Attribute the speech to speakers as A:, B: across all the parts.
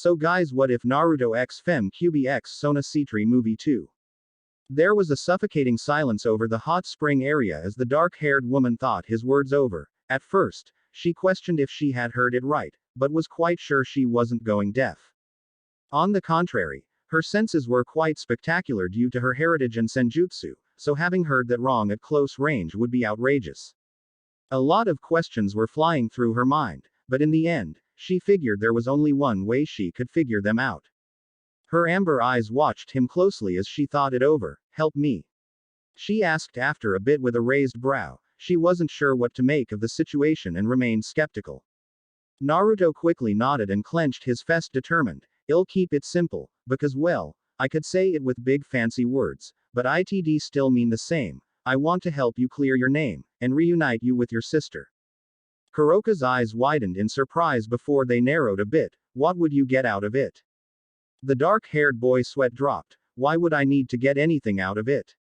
A: So guys, what if Naruto x Fem Kyubi x Sona Sitri movie 2? There was a suffocating silence over the hot spring area as the dark-haired woman thought his words over. At first, she questioned if she had heard it right, but was quite sure she wasn't going deaf. On the contrary, her senses were quite spectacular due to her heritage and senjutsu, so having heard that wrong at close range would be outrageous. A lot of questions were flying through her mind, but in the end, she figured there was only one way she could figure them out. Her amber eyes watched him closely as she thought it over. Help me? She asked after a bit with a raised brow. She wasn't sure what to make of the situation and remained skeptical. Naruto quickly nodded and clenched his fist, determined. I'll keep it simple, because well, I could say it with big fancy words, but it'd still mean the same. I want to help you clear your name, and reunite you with your sister. Kuroka's eyes widened in surprise before they narrowed a bit. What would you get out of it? The dark-haired boy's sweat dropped. Why would I need to get anything out of it?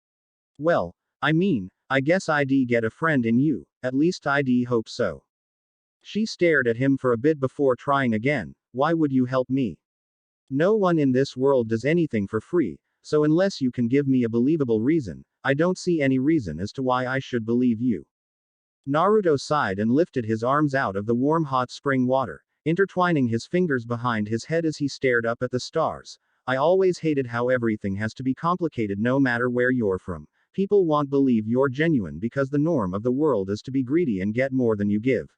A: Well, I mean, I guess I'd get a friend in you, at least I'd hope so. She stared at him for a bit before trying again. Why would you help me? No one in this world does anything for free, so unless you can give me a believable reason, I don't see any reason as to why I should believe you. Naruto sighed and lifted his arms out of the warm hot spring water, intertwining his fingers behind his head as he stared up at the stars. I always hated how everything has to be complicated no matter where you're from. People won't believe you're genuine because the norm of the world is to be greedy and get more than you give.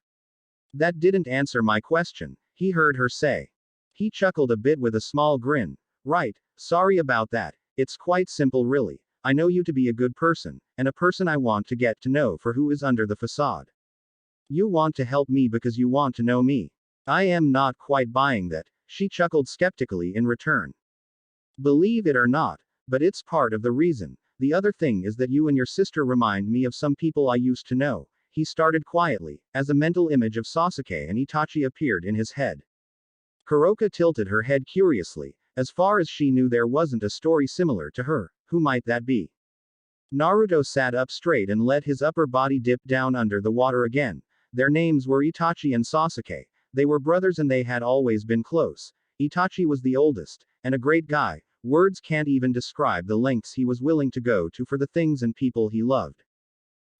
A: That didn't answer my question, he heard her say. He chuckled a bit with a small grin. Right, sorry about that, it's quite simple really. I know you to be a good person, and a person I want to get to know for who is under the facade. You want to help me because you want to know me. I am not quite buying that, she chuckled skeptically in return. Believe it or not, but it's part of the reason. The other thing is that you and your sister remind me of some people I used to know. He started quietly, as a mental image of Sasuke and Itachi appeared in his head. Kuroka tilted her head curiously. As far as she knew, there wasn't a story similar to her. Who might that be? Naruto sat up straight and let his upper body dip down under the water again. Their names were Itachi and Sasuke. They were brothers and they had always been close. Itachi was the oldest, and a great guy. Words can't even describe the lengths he was willing to go to for the things and people he loved.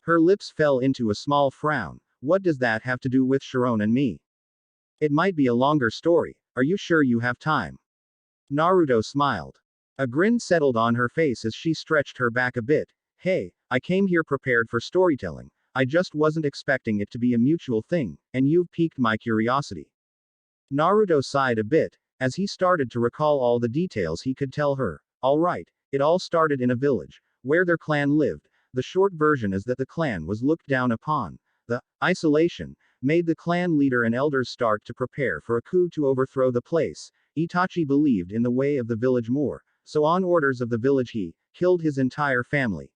A: Her lips fell into a small frown. What does that have to do with Sharon and me? It might be a longer story. Are you sure you have time? Naruto smiled. A grin settled on her face as she stretched her back a bit. Hey, I came here prepared for storytelling. I just wasn't expecting it to be a mutual thing, and you've piqued my curiosity. Naruto sighed a bit, as he started to recall all the details he could tell her. Alright, it all started in a village, where their clan lived. The short version is that the clan was looked down upon. The isolation made the clan leader and elders start to prepare for a coup to overthrow the place. Itachi believed in the way of the village more, so on orders of the village he killed his entire family.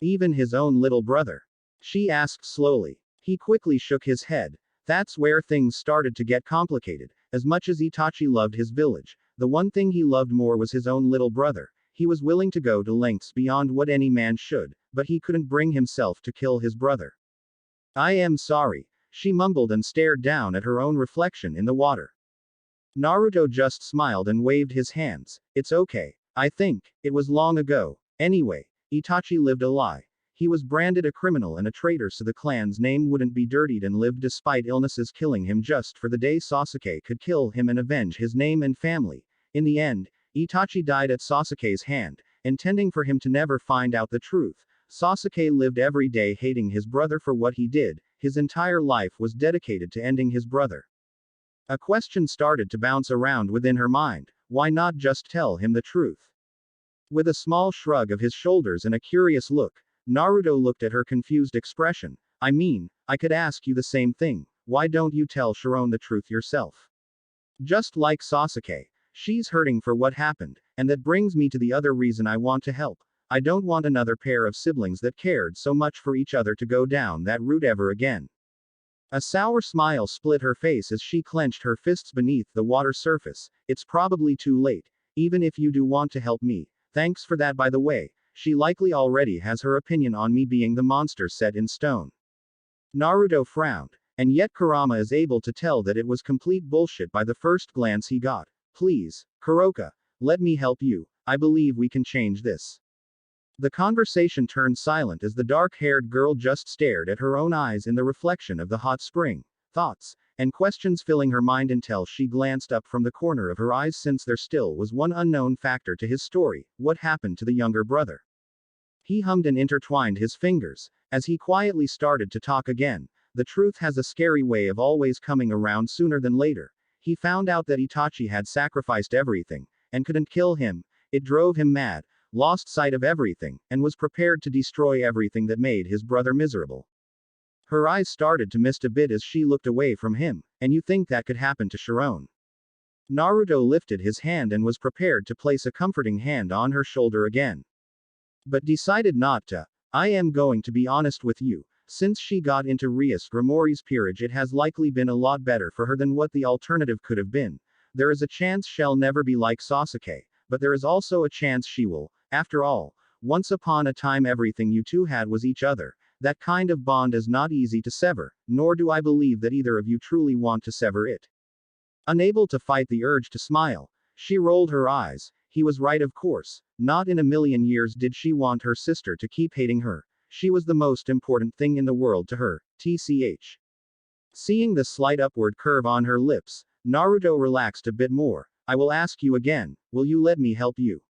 A: Even his own little brother. She asked slowly. He quickly shook his head. That's where things started to get complicated. As much as Itachi loved his village, the one thing he loved more was his own little brother. He was willing to go to lengths beyond what any man should, but he couldn't bring himself to kill his brother. I am sorry, she mumbled and stared down at her own reflection in the water. Naruto just smiled and waved his hands. It's okay. I think it was long ago. Anyway, Itachi lived a lie. He was branded a criminal and a traitor so the clan's name wouldn't be dirtied and lived despite illnesses killing him just for the day Sasuke could kill him and avenge his name and family. In the end, Itachi died at Sasuke's hand, intending for him to never find out the truth. Sasuke lived every day hating his brother for what he did. His entire life was dedicated to ending his brother. A question started to bounce around within her mind. Why not just tell him the truth? With a small shrug of his shoulders and a curious look, Naruto looked at her confused expression. I mean, I could ask you the same thing. Why don't you tell Sharon the truth yourself? Just like Sasuke. She's hurting for what happened, and that brings me to the other reason I want to help. I don't want another pair of siblings that cared so much for each other to go down that route ever again. A sour smile split her face as she clenched her fists beneath the water surface. It's probably too late. Even if you do want to help me. Thanks for that, by the way. She likely already has her opinion on me being the monster set in stone. Naruto frowned. And yet Kurama is able to tell that it was complete bullshit by the first glance he got. Please, Kuroka, let me help you, I believe we can change this. The conversation turned silent as the dark-haired girl just stared at her own eyes in the reflection of the hot spring. Thoughts and questions filling her mind until she glanced up from the corner of her eyes, since there still was one unknown factor to his story: what happened to the younger brother? He hummed and intertwined his fingers as he quietly started to talk again. The truth has a scary way of always coming around sooner than later. He found out that Itachi had sacrificed everything and couldn't kill him. It drove him mad, lost sight of everything, and was prepared to destroy everything that made his brother miserable. Her eyes started to mist a bit as she looked away from him. And you think that could happen to Sharon? Naruto lifted his hand and was prepared to place a comforting hand on her shoulder again, but decided not to. I am going to be honest with you. Since she got into Rias Gremory's peerage, it has likely been a lot better for her than what the alternative could have been. There is a chance she'll never be like Sasuke, but there is also a chance she will. After all, once upon a time everything you two had was each other. That kind of bond is not easy to sever, nor do I believe that either of you truly want to sever it. Unable to fight the urge to smile, she rolled her eyes. He was right, of course. Not in a million years did she want her sister to keep hating her. She was the most important thing in the world to her, tch. Seeing the slight upward curve on her lips, Naruto relaxed a bit more. I will ask you again, will you let me help you?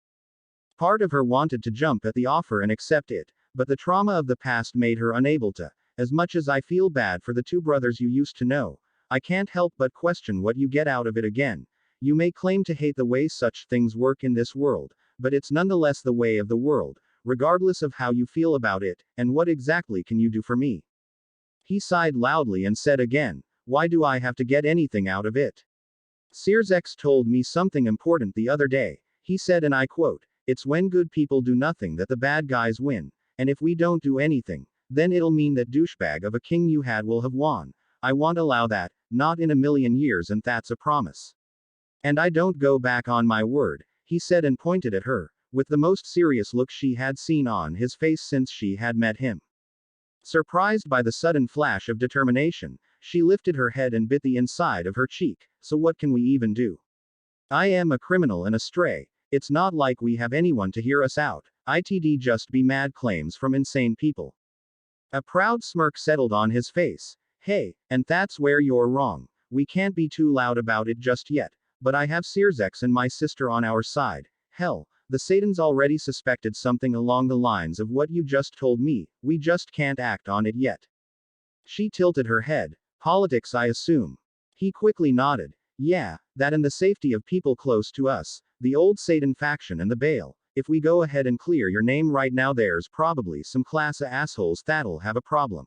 A: Part of her wanted to jump at the offer and accept it, but the trauma of the past made her unable to. As much as I feel bad for the two brothers you used to know, I can't help but question what you get out of it again. You may claim to hate the way such things work in this world, but it's nonetheless the way of the world, regardless of how you feel about it. And what exactly can you do for me? He sighed loudly and said again, why do I have to get anything out of it? Sirzechs told me something important the other day. He said, and I quote, it's when good people do nothing that the bad guys win. And if we don't do anything, then it'll mean that douchebag of a king you had will have won. I won't allow that, not in a million years, and that's a promise. And I don't go back on my word, he said and pointed at her, with the most serious look she had seen on his face since she had met him. Surprised by the sudden flash of determination, she lifted her head and bit the inside of her cheek. So what can we even do? I am a criminal and a stray. It's not like we have anyone to hear us out. It'd just be mad claims from insane people. A proud smirk settled on his face. Hey, and that's where you're wrong. We can't be too loud about it just yet. But I have Sirzechs and my sister on our side. Hell, the Satans already suspected something along the lines of what you just told me. We just can't act on it yet. She tilted her head. Politics, I assume. He quickly nodded. Yeah, that and the safety of people close to us. The old Satan faction and the Baal. If we go ahead and clear your name right now, there's probably some class A assholes that'll have a problem.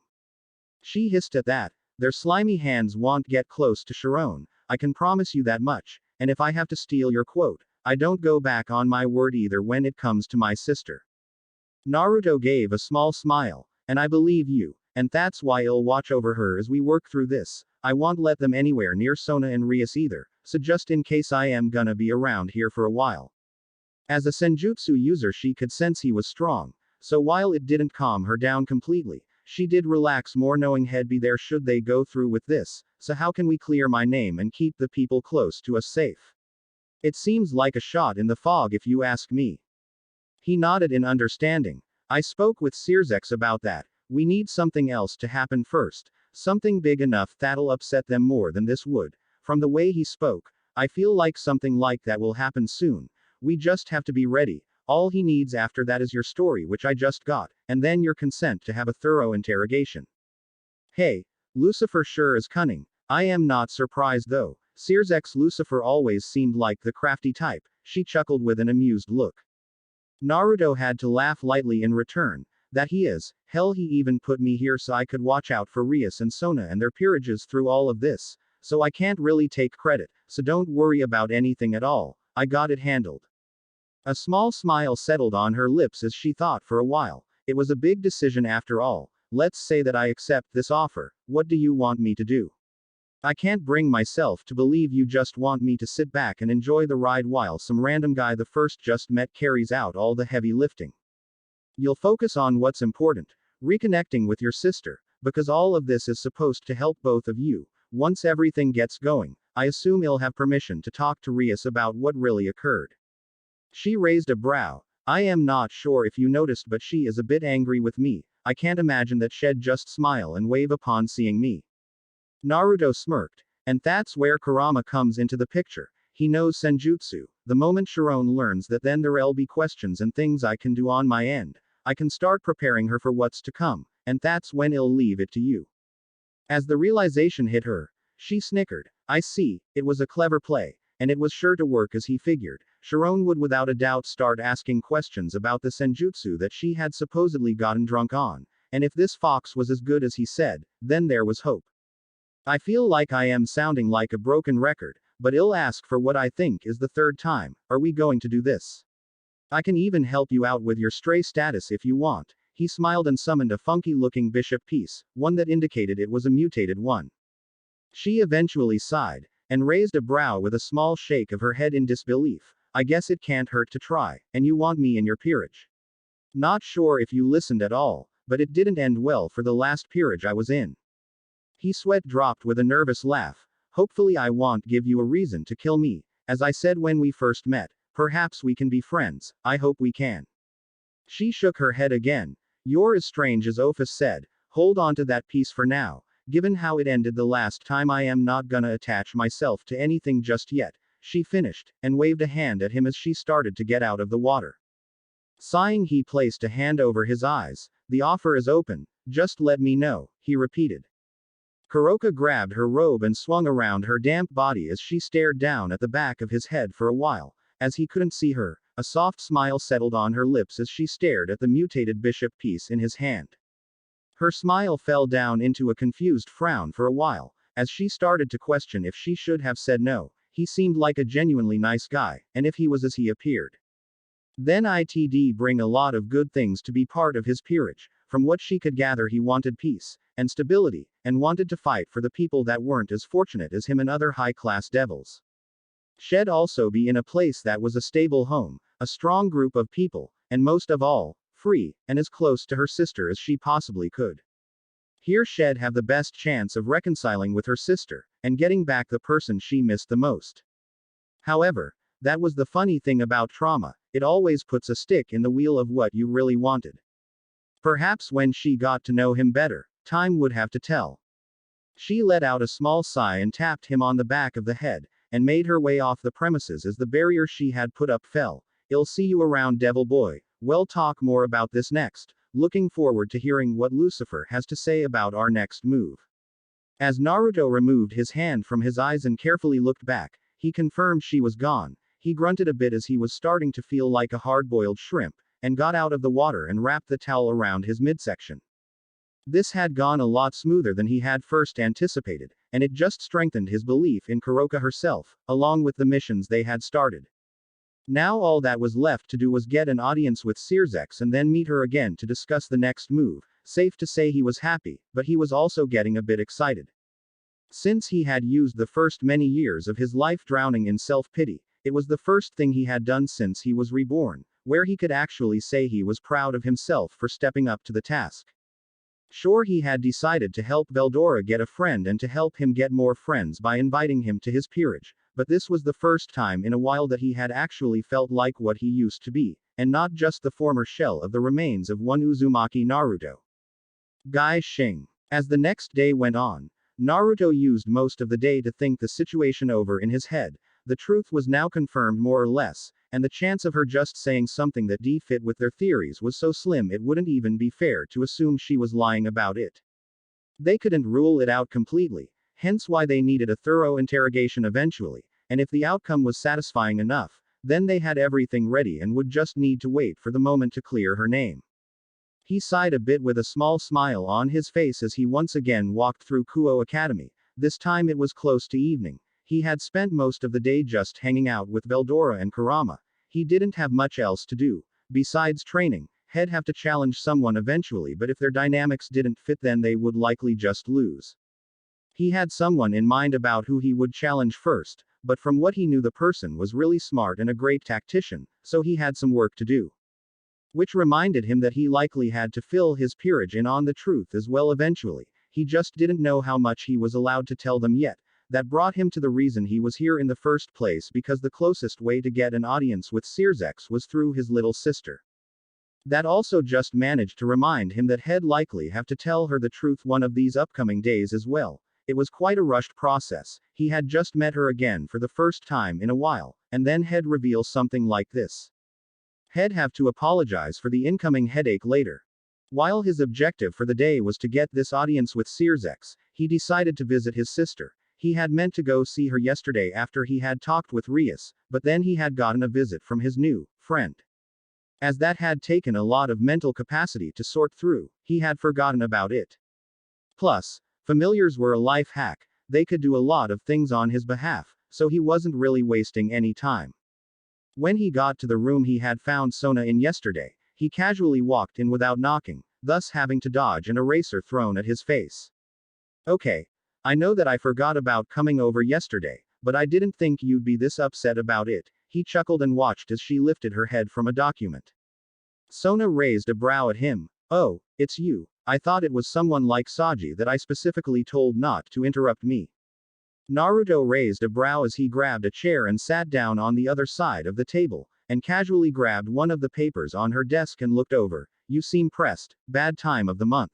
A: She hissed at that. Their slimy hands won't get close to Sharon. I can promise you that much. And if I have to steal your quote, I don't go back on my word either when it comes to my sister. Naruto gave a small smile. And I believe you. And that's why I'll watch over her as we work through this. I won't let them anywhere near Sona and Rias either, so just in case I am gonna be around here for a while. As a senjutsu user, she could sense he was strong, so while it didn't calm her down completely, she did relax more, knowing he'd be there should they go through with this. So how can we clear my name and keep the people close to us safe? It seems like a shot in the fog if you ask me. He nodded in understanding. I spoke with Sirzechs about that. We need something else to happen first. Something big enough that'll upset them more than this would. From the way he spoke, I feel like something like that will happen soon. We just have to be ready. All he needs after that is your story, which I just got, and then your consent to have a thorough interrogation. Hey, Lucifer sure is cunning. I am not surprised though. Sirzechs Lucifer always seemed like the crafty type. She chuckled with an amused look. Naruto had to laugh lightly in return. That he is. Hell, he even put me here so I could watch out for Rias and Sona and their peerages through all of this. So I can't really take credit, so don't worry about anything at all. I got it handled. A small smile settled on her lips as she thought for a while. It was a big decision after all. Let's say that I accept this offer. What do you want me to do? I can't bring myself to believe you just want me to sit back and enjoy the ride while some random guy the first just met carries out all the heavy lifting. You'll focus on what's important, reconnecting with your sister, because all of this is supposed to help both of you. Once everything gets going, I assume he'll have permission to talk to Rias about what really occurred. She raised a brow. I am not sure if you noticed, but she is a bit angry with me. I can't imagine that she'd just smile and wave upon seeing me. Naruto smirked. And that's where Kurama comes into the picture. He knows senjutsu. The moment Sharon learns that, then there'll be questions and things I can do on my end. I can start preparing her for what's to come, and that's when I'll leave it to you. As the realization hit her, she snickered. I see, it was a clever play, and it was sure to work as he figured. Sharon would without a doubt start asking questions about the senjutsu that she had supposedly gotten drunk on, and if this fox was as good as he said, then there was hope. I feel like I am sounding like a broken record, but I'll ask for what I think is the third time. Are we going to do this? I can even help you out with your stray status if you want. He smiled and summoned a funky-looking bishop piece, one that indicated it was a mutated one. She eventually sighed, and raised a brow with a small shake of her head in disbelief. I guess it can't hurt to try, and you want me in your peerage. Not sure if you listened at all, but it didn't end well for the last peerage I was in. He sweat dropped with a nervous laugh. Hopefully I won't give you a reason to kill me. As I said when we first met, perhaps we can be friends. I hope we can. She shook her head again. You're as strange as Ophis said. Hold on to that piece for now. Given how it ended the last time, I am not gonna attach myself to anything just yet. She finished, and waved a hand at him as she started to get out of the water. Sighing, he placed a hand over his eyes. The offer is open. Just let me know, he repeated. Kuroka grabbed her robe and swung around her damp body as she stared down at the back of his head for a while. As he couldn't see her, a soft smile settled on her lips as she stared at the mutated bishop piece in his hand. Her smile fell down into a confused frown for a while, as she started to question if she should have said no. He seemed like a genuinely nice guy, and if he was as he appeared, then it'd bring a lot of good things to be part of his peerage. From what she could gather, he wanted peace and stability, and wanted to fight for the people that weren't as fortunate as him and other high-class devils. She'd also be in a place that was a stable home, a strong group of people, and most of all, free, and as close to her sister as she possibly could. Here she'd have the best chance of reconciling with her sister, and getting back the person she missed the most. However, that was the funny thing about trauma, it always puts a stick in the wheel of what you really wanted. Perhaps when she got to know him better, time would have to tell. She let out a small sigh and tapped him on the back of the head, and made her way off the premises as the barrier she had put up fell. I'll see you around, devil boy. We'll talk more about this next. Looking forward to hearing what Lucifer has to say about our next move. As Naruto removed his hand from his eyes and carefully looked back, he confirmed she was gone. He grunted a bit as he was starting to feel like a hard-boiled shrimp, and got out of the water and wrapped the towel around his midsection. This had gone a lot smoother than he had first anticipated, and it just strengthened his belief in Kuroka herself, along with the missions they had started. Now all that was left to do was get an audience with Sirzechs and then meet her again to discuss the next move. Safe to say he was happy, but he was also getting a bit excited. Since he had used the first many years of his life drowning in self-pity, it was the first thing he had done since he was reborn, where he could actually say he was proud of himself for stepping up to the task. Sure, he had decided to help Veldora get a friend and to help him get more friends by inviting him to his peerage, but this was the first time in a while that he had actually felt like what he used to be, and not just the former shell of the remains of one Uzumaki Naruto. Gai Xing. As the next day went on, Naruto used most of the day to think the situation over in his head. The truth was now confirmed more or less, and the chance of her just saying something that didn't fit with their theories was so slim it wouldn't even be fair to assume she was lying about it. They couldn't rule it out completely, hence why they needed a thorough interrogation eventually, and if the outcome was satisfying enough, then they had everything ready and would just need to wait for the moment to clear her name. He sighed a bit with a small smile on his face as he once again walked through Kuo Academy. This time it was close to evening. He had spent most of the day just hanging out with Veldora and Kurama. He didn't have much else to do. Besides training, he'd have to challenge someone eventually, but if their dynamics didn't fit, then they would likely just lose. He had someone in mind about who he would challenge first, but from what he knew, the person was really smart and a great tactician, so he had some work to do. Which reminded him that he likely had to fill his peerage in on the truth as well eventually. He just didn't know how much he was allowed to tell them yet. that brought him to the reason he was here in the first place, because the closest way to get an audience with Sirzechs was through his little sister. That also just managed to remind him that he'd likely have to tell her the truth one of these upcoming days as well. It was quite a rushed process. He had just met her again for the first time in a while, and then he'd reveal something like this. He'd have to apologize for the incoming headache later. While his objective for the day was to get this audience with Sirzechs, he decided to visit his sister. He had meant to go see her yesterday after he had talked with Rias, but then he had gotten a visit from his new friend. As that had taken a lot of mental capacity to sort through, he had forgotten about it. Plus, familiars were a life hack. They could do a lot of things on his behalf, so he wasn't really wasting any time. When he got to the room he had found Sona in yesterday, he casually walked in without knocking, thus having to dodge an eraser thrown at his face. Okay. I know that I forgot about coming over yesterday, but I didn't think you'd be this upset about it. He chuckled and watched as she lifted her head from a document. Sona raised a brow at him. Oh, it's you. I thought it was someone like Saji that I specifically told not to interrupt me. Naruto raised a brow as he grabbed a chair and sat down on the other side of the table, and casually grabbed one of the papers on her desk and looked over. You seem pressed. Bad time of the month.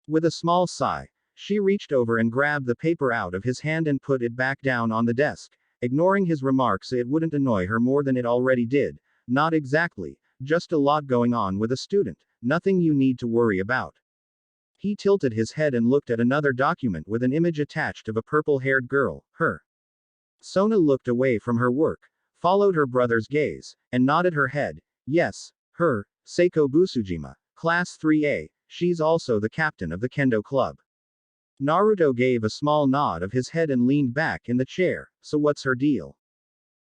A: With a small sigh, she reached over and grabbed the paper out of his hand and put it back down on the desk, ignoring his remarks so it wouldn't annoy her more than it already did. Not exactly, just a lot going on with a student, nothing you need to worry about. He tilted his head and looked at another document with an image attached of a purple-haired girl, her. Sona looked away from her work, followed her brother's gaze, and nodded her head. Yes, her, Seiko Busujima, Class 3A, she's also the captain of the Kendo Club. Naruto gave a small nod of his head and leaned back in the chair. So what's her deal?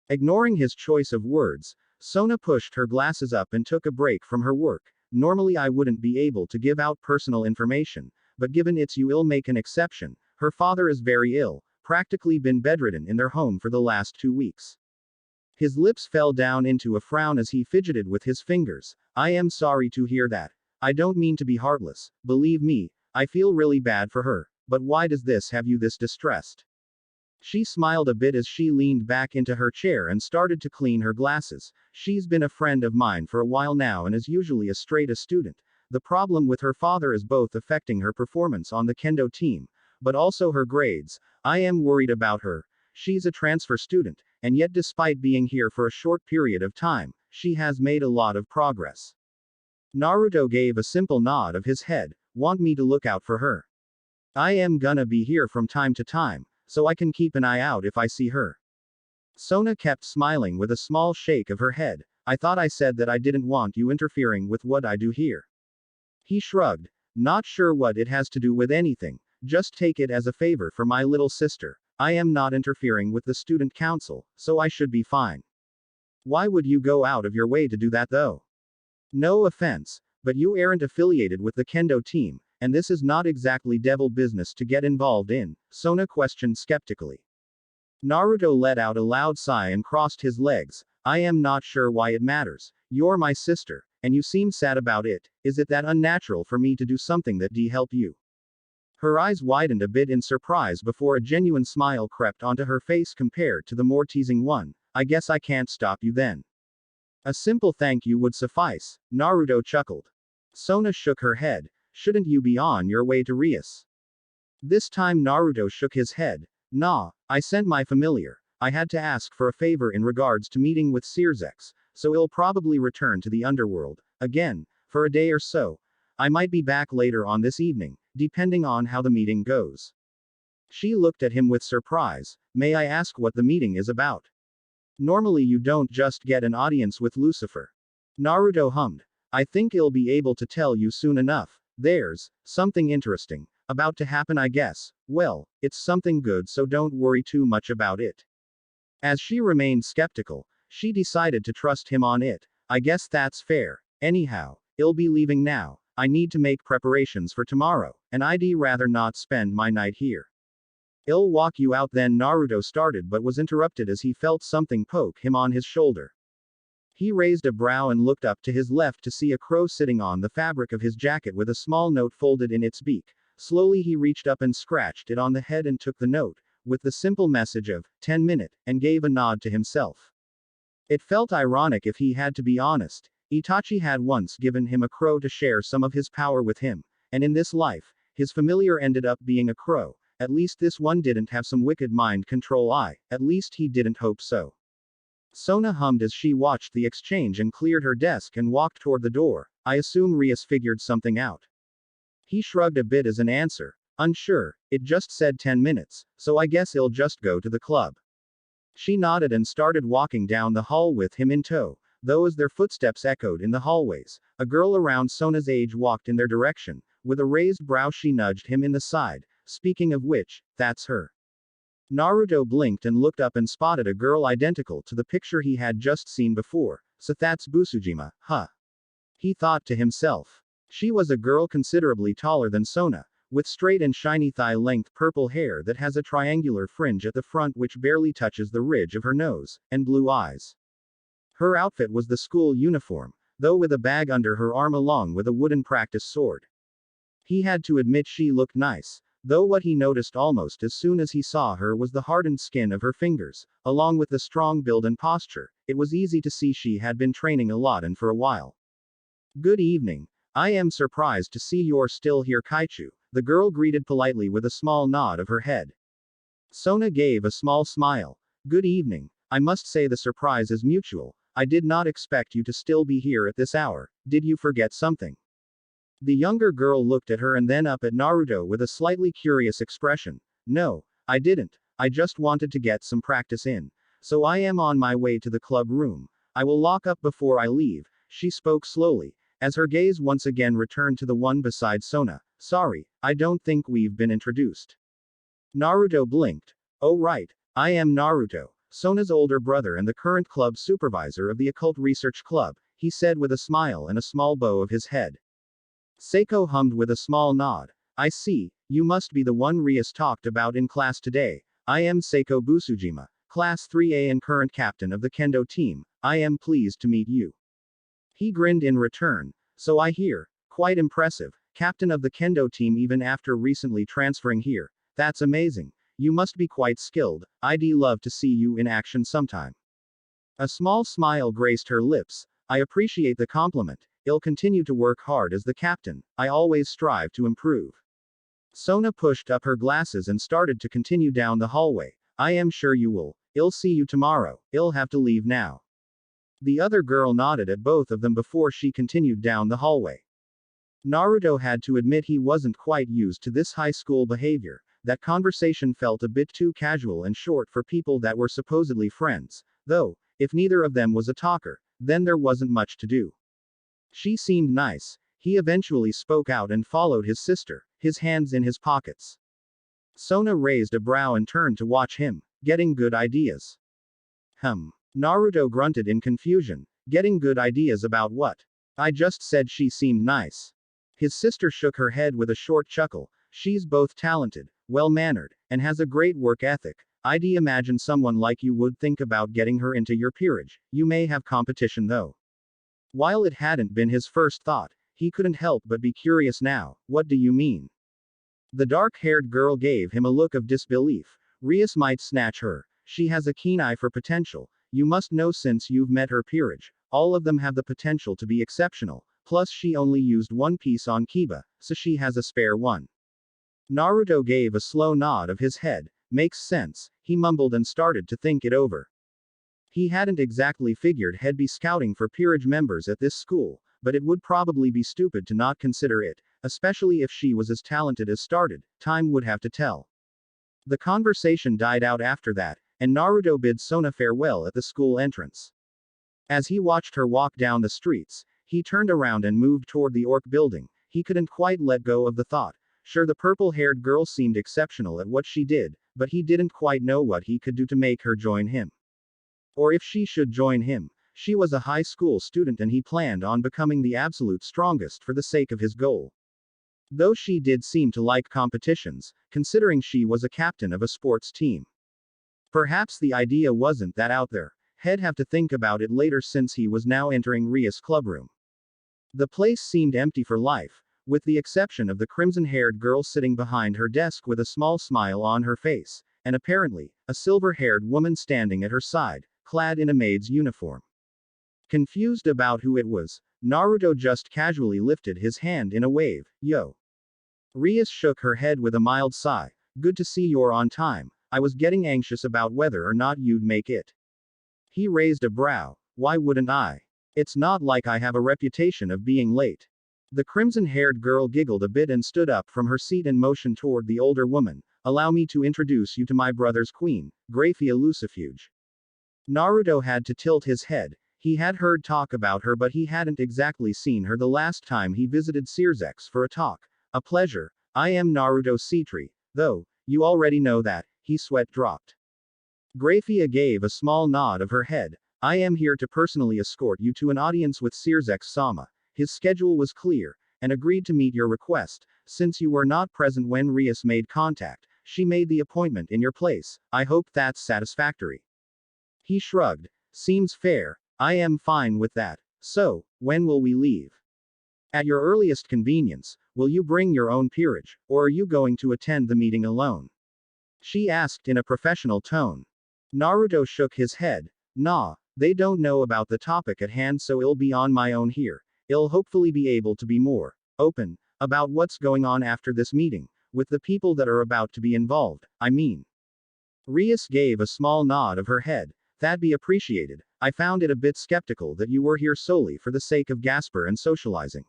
A: Ignoring his choice of words, Sona pushed her glasses up and took a break from her work. Normally I wouldn't be able to give out personal information, but given it's you, I'll make an exception. Her father is very ill, practically been bedridden in their home for the last 2 weeks. His lips fell down into a frown as he fidgeted with his fingers. I am sorry to hear that. I don't mean to be heartless, believe me, I feel really bad for her, but why does this have you this distressed? She smiled a bit as she leaned back into her chair and started to clean her glasses. She's been a friend of mine for a while now and is usually a straight A student. The problem with her father is both affecting her performance on the kendo team, but also her grades. I am worried about her. She's a transfer student, and yet despite being here for a short period of time, she has made a lot of progress. Naruto gave a simple nod of his head. Want me to look out for her? I am gonna be here from time to time, so I can keep an eye out if I see her. Sona kept smiling with a small shake of her head. I thought I said that I didn't want you interfering with what I do here. He shrugged. Not sure what it has to do with anything, just take it as a favor for my little sister. I am not interfering with the student council, so I should be fine. Why would you go out of your way to do that though? No offense, but you aren't affiliated with the kendo team, and this is not exactly devil business to get involved in, Sona questioned skeptically. Naruto let out a loud sigh and crossed his legs. I am not sure why it matters. You're my sister, and you seem sad about it. Is it that unnatural for me to do something that help you? Her eyes widened a bit in surprise before a genuine smile crept onto her face compared to the more teasing one. I guess I can't stop you then. A simple thank you would suffice, Naruto chuckled. Sona shook her head. Shouldn't you be on your way to Rias? This time Naruto shook his head. Nah, I sent my familiar. I had to ask for a favor in regards to meeting with Sirzechs, so he'll probably return to the underworld, again, for a day or so. I might be back later on this evening, depending on how the meeting goes. She looked at him with surprise. May I ask what the meeting is about? Normally you don't just get an audience with Lucifer. Naruto hummed. I think I'll be able to tell you soon enough. There's something interesting about to happen, I guess. Well, it's something good, so don't worry too much about it. As she remained skeptical, she decided to trust him on it. I guess that's fair. Anyhow, I'll be leaving now. I need to make preparations for tomorrow, and I'd rather not spend my night here. I'll walk you out then. Naruto started but was interrupted as he felt something poke him on his shoulder. He raised a brow and looked up to his left to see a crow sitting on the fabric of his jacket with a small note folded in its beak. Slowly he reached up and scratched it on the head and took the note, with the simple message of 10-minute, and gave a nod to himself. It felt ironic if he had to be honest. Itachi had once given him a crow to share some of his power with him, and in this life, his familiar ended up being a crow. At least this one didn't have some wicked mind control. At least he didn't hope so. Sona hummed as she watched the exchange and cleared her desk and walked toward the door. I assume Rias figured something out. He shrugged a bit as an answer. Unsure, it just said 10 minutes, so I guess he'll just go to the club. She nodded and started walking down the hall with him in tow, though as their footsteps echoed in the hallways, a girl around Sona's age walked in their direction. With a raised brow she nudged him in the side. Speaking of which, that's her. Naruto blinked and looked up and spotted a girl identical to the picture he had just seen before. So that's Busujima, huh? He thought to himself. She was a girl considerably taller than Sona, with straight and shiny thigh-length purple hair that has a triangular fringe at the front which barely touches the ridge of her nose, and blue eyes. Her outfit was the school uniform, though with a bag under her arm along with a wooden practice sword. He had to admit she looked nice, though what he noticed almost as soon as he saw her was the hardened skin of her fingers, along with the strong build and posture. It was easy to see she had been training a lot and for a while. Good evening. I am surprised to see you're still here, Kaichu, the girl greeted politely with a small nod of her head. Sona gave a small smile. Good evening. I must say the surprise is mutual. I did not expect you to still be here at this hour. Did you forget something? The younger girl looked at her and then up at Naruto with a slightly curious expression. No, I didn't. I just wanted to get some practice in. So I am on my way to the club room. I will lock up before I leave. She spoke slowly, as her gaze once again returned to the one beside Sona. Sorry, I don't think we've been introduced. Naruto blinked. Oh right, I am Naruto, Sona's older brother and the current club supervisor of the Occult Research Club, he said with a smile and a small bow of his head. Seiko hummed with a small nod. I see, you must be the one Rias talked about in class today. I am Seiko Busujima, Class 3A and current captain of the Kendo team. I am pleased to meet you. He grinned in return. So I hear. Quite impressive. Captain of the Kendo team even after recently transferring here. That's amazing. You must be quite skilled. I'd love to see you in action sometime. A small smile graced her lips. I appreciate the compliment. I'll continue to work hard as the captain. I always strive to improve. Sona pushed up her glasses and started to continue down the hallway. I am sure you will. I'll see you tomorrow. I'll have to leave now. The other girl nodded at both of them before she continued down the hallway. Naruto had to admit he wasn't quite used to this high school behavior. That conversation felt a bit too casual and short for people that were supposedly friends, though, if neither of them was a talker, then there wasn't much to do. She seemed nice. He eventually spoke out and followed his sister, his hands in his pockets. Sona raised a brow and turned to watch him, getting good ideas. Naruto grunted in confusion. Getting good ideas about what? I just said she seemed nice. His sister shook her head with a short chuckle. She's both talented, well-mannered, and has a great work ethic. I'd imagine someone like you would think about getting her into your peerage. You may have competition though. While it hadn't been his first thought, he couldn't help but be curious now. What do you mean? The dark-haired girl gave him a look of disbelief. Rias might snatch her. She has a keen eye for potential. You must know since you've met her peerage, all of them have the potential to be exceptional, plus she only used one piece on Kiba, so she has a spare one. Naruto gave a slow nod of his head. Makes sense, he mumbled and started to think it over. He hadn't exactly figured he'd be scouting for peerage members at this school, but it would probably be stupid to not consider it, especially if she was as talented as started. Time would have to tell. The conversation died out after that, and Naruto bid Sona farewell at the school entrance. As he watched her walk down the streets, he turned around and moved toward the Orc building. He couldn't quite let go of the thought. Sure, the purple-haired girl seemed exceptional at what she did, but he didn't quite know what he could do to make her join him. Or if she should join him. She was a high school student and he planned on becoming the absolute strongest for the sake of his goal. Though she did seem to like competitions, considering she was a captain of a sports team. Perhaps the idea wasn't that out there. He'd have to think about it later since he was now entering Rias' clubroom. The place seemed empty for life, with the exception of the crimson-haired girl sitting behind her desk with a small smile on her face. and apparently, a silver-haired woman standing at her side, clad in a maid's uniform. Confused about who it was, Naruto just casually lifted his hand in a wave. Yo. Rias shook her head with a mild sigh. Good to see you're on time. I was getting anxious about whether or not you'd make it. He raised a brow. Why wouldn't I? It's not like I have a reputation of being late. The crimson-haired girl giggled a bit and stood up from her seat and motioned toward the older woman. Allow me to introduce you to my brother's queen, Grafia Lucifuge. Naruto had to tilt his head. He had heard talk about her, but he hadn't exactly seen her the last time he visited Sirzechs for a talk. A pleasure. I am Naruto Sitri, though, you already know that. His sweat dropped. Grafia gave a small nod of her head. I am here to personally escort you to an audience with Sirzechs-sama. His schedule was clear, and agreed to meet your request. Since you were not present when Rias made contact, she made the appointment in your place. I hope that's satisfactory. He shrugged. Seems fair. I am fine with that. So, when will we leave? At your earliest convenience. Will you bring your own peerage, or are you going to attend the meeting alone? She asked in a professional tone. Naruto shook his head. Nah, they don't know about the topic at hand, so I'll be on my own here. I'll hopefully be able to be more open about what's going on after this meeting, with the people that are about to be involved, I mean. Rias gave a small nod of her head. That'd be appreciated. I found it a bit skeptical that you were here solely for the sake of Gasper and socializing.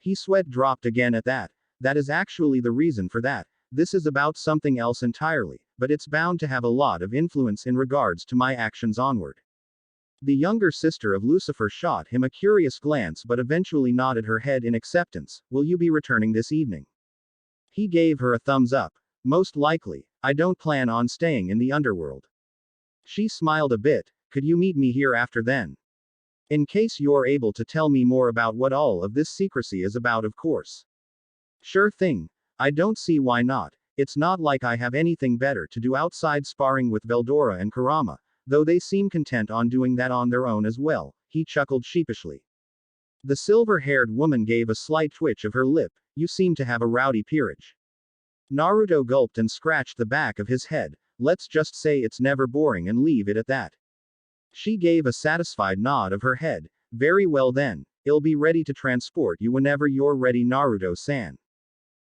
A: His sweat dropped again at that. That is actually the reason for that. This is about something else entirely, but it's bound to have a lot of influence in regards to my actions onward. The younger sister of Lucifer shot him a curious glance but eventually nodded her head in acceptance. Will you be returning this evening? He gave her a thumbs up. Most likely. I don't plan on staying in the underworld. She smiled a bit. Could you meet me here after then? In case you're able to tell me more about what all of this secrecy is about, of course. Sure thing. I don't see why not. It's not like I have anything better to do outside sparring with Veldora and Kurama, though they seem content on doing that on their own as well. He chuckled sheepishly. The silver-haired woman gave a slight twitch of her lip. You seem to have a rowdy peerage. Naruto gulped and scratched the back of his head. Let's just say it's never boring and leave it at that. She gave a satisfied nod of her head. Very well then. I'll be ready to transport you whenever you're ready, Naruto-san.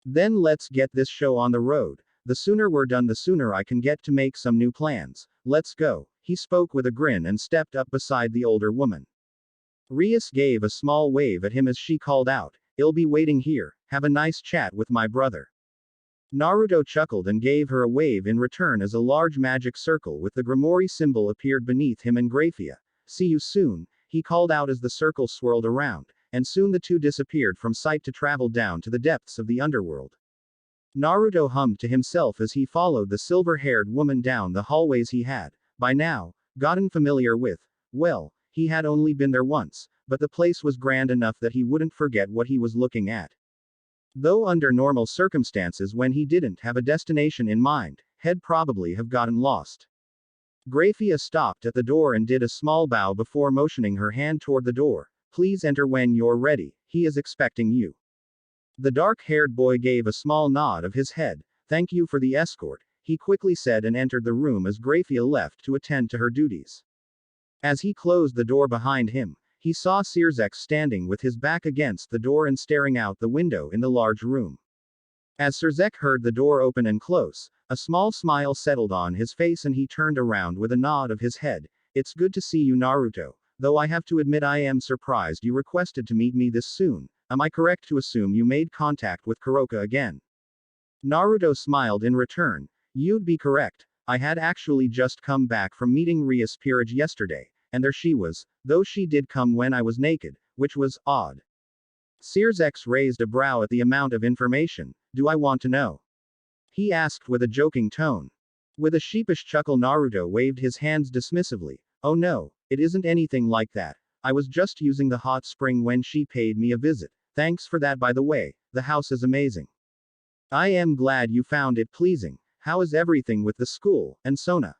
A: Then let's get this show on the road. The sooner we're done, the sooner I can get to make some new plans. Let's go. He spoke with a grin and stepped up beside the older woman. Rias gave a small wave at him as she called out, I'll be waiting here. Have a nice chat with my brother. Naruto chuckled and gave her a wave in return as a large magic circle with the Gremory symbol appeared beneath him and Grafia. See you soon, he called out as the circle swirled around, and soon the two disappeared from sight to travel down to the depths of the underworld. Naruto hummed to himself as he followed the silver-haired woman down the hallways he had, by now, gotten familiar with. Well, he had only been there once, but the place was grand enough that he wouldn't forget what he was looking at. Though under normal circumstances when he didn't have a destination in mind, he'd probably have gotten lost. Grafia stopped at the door and did a small bow before motioning her hand toward the door. Please enter when you're ready, he is expecting you. The dark-haired boy gave a small nod of his head. Thank you for the escort, he quickly said and entered the room as Grafia left to attend to her duties. As he closed the door behind him, he saw Sirzechs standing with his back against the door and staring out the window in the large room. As Sirzechs heard the door open and close, a small smile settled on his face and he turned around with a nod of his head. It's good to see you, Naruto, though I have to admit I am surprised you requested to meet me this soon. Am I correct to assume you made contact with Kuroka again? Naruto smiled in return. You'd be correct. I had actually just come back from meeting Rias peerage yesterday, and there she was, though she did come when I was naked, which was odd. Sirzechs raised a brow at the amount of information. Do I want to know? He asked with a joking tone. With a sheepish chuckle, Naruto waved his hands dismissively. Oh no, it isn't anything like that. I was just using the hot spring when she paid me a visit. Thanks for that, by the way. The house is amazing. I am glad you found it pleasing. How is everything with the school, and Sona?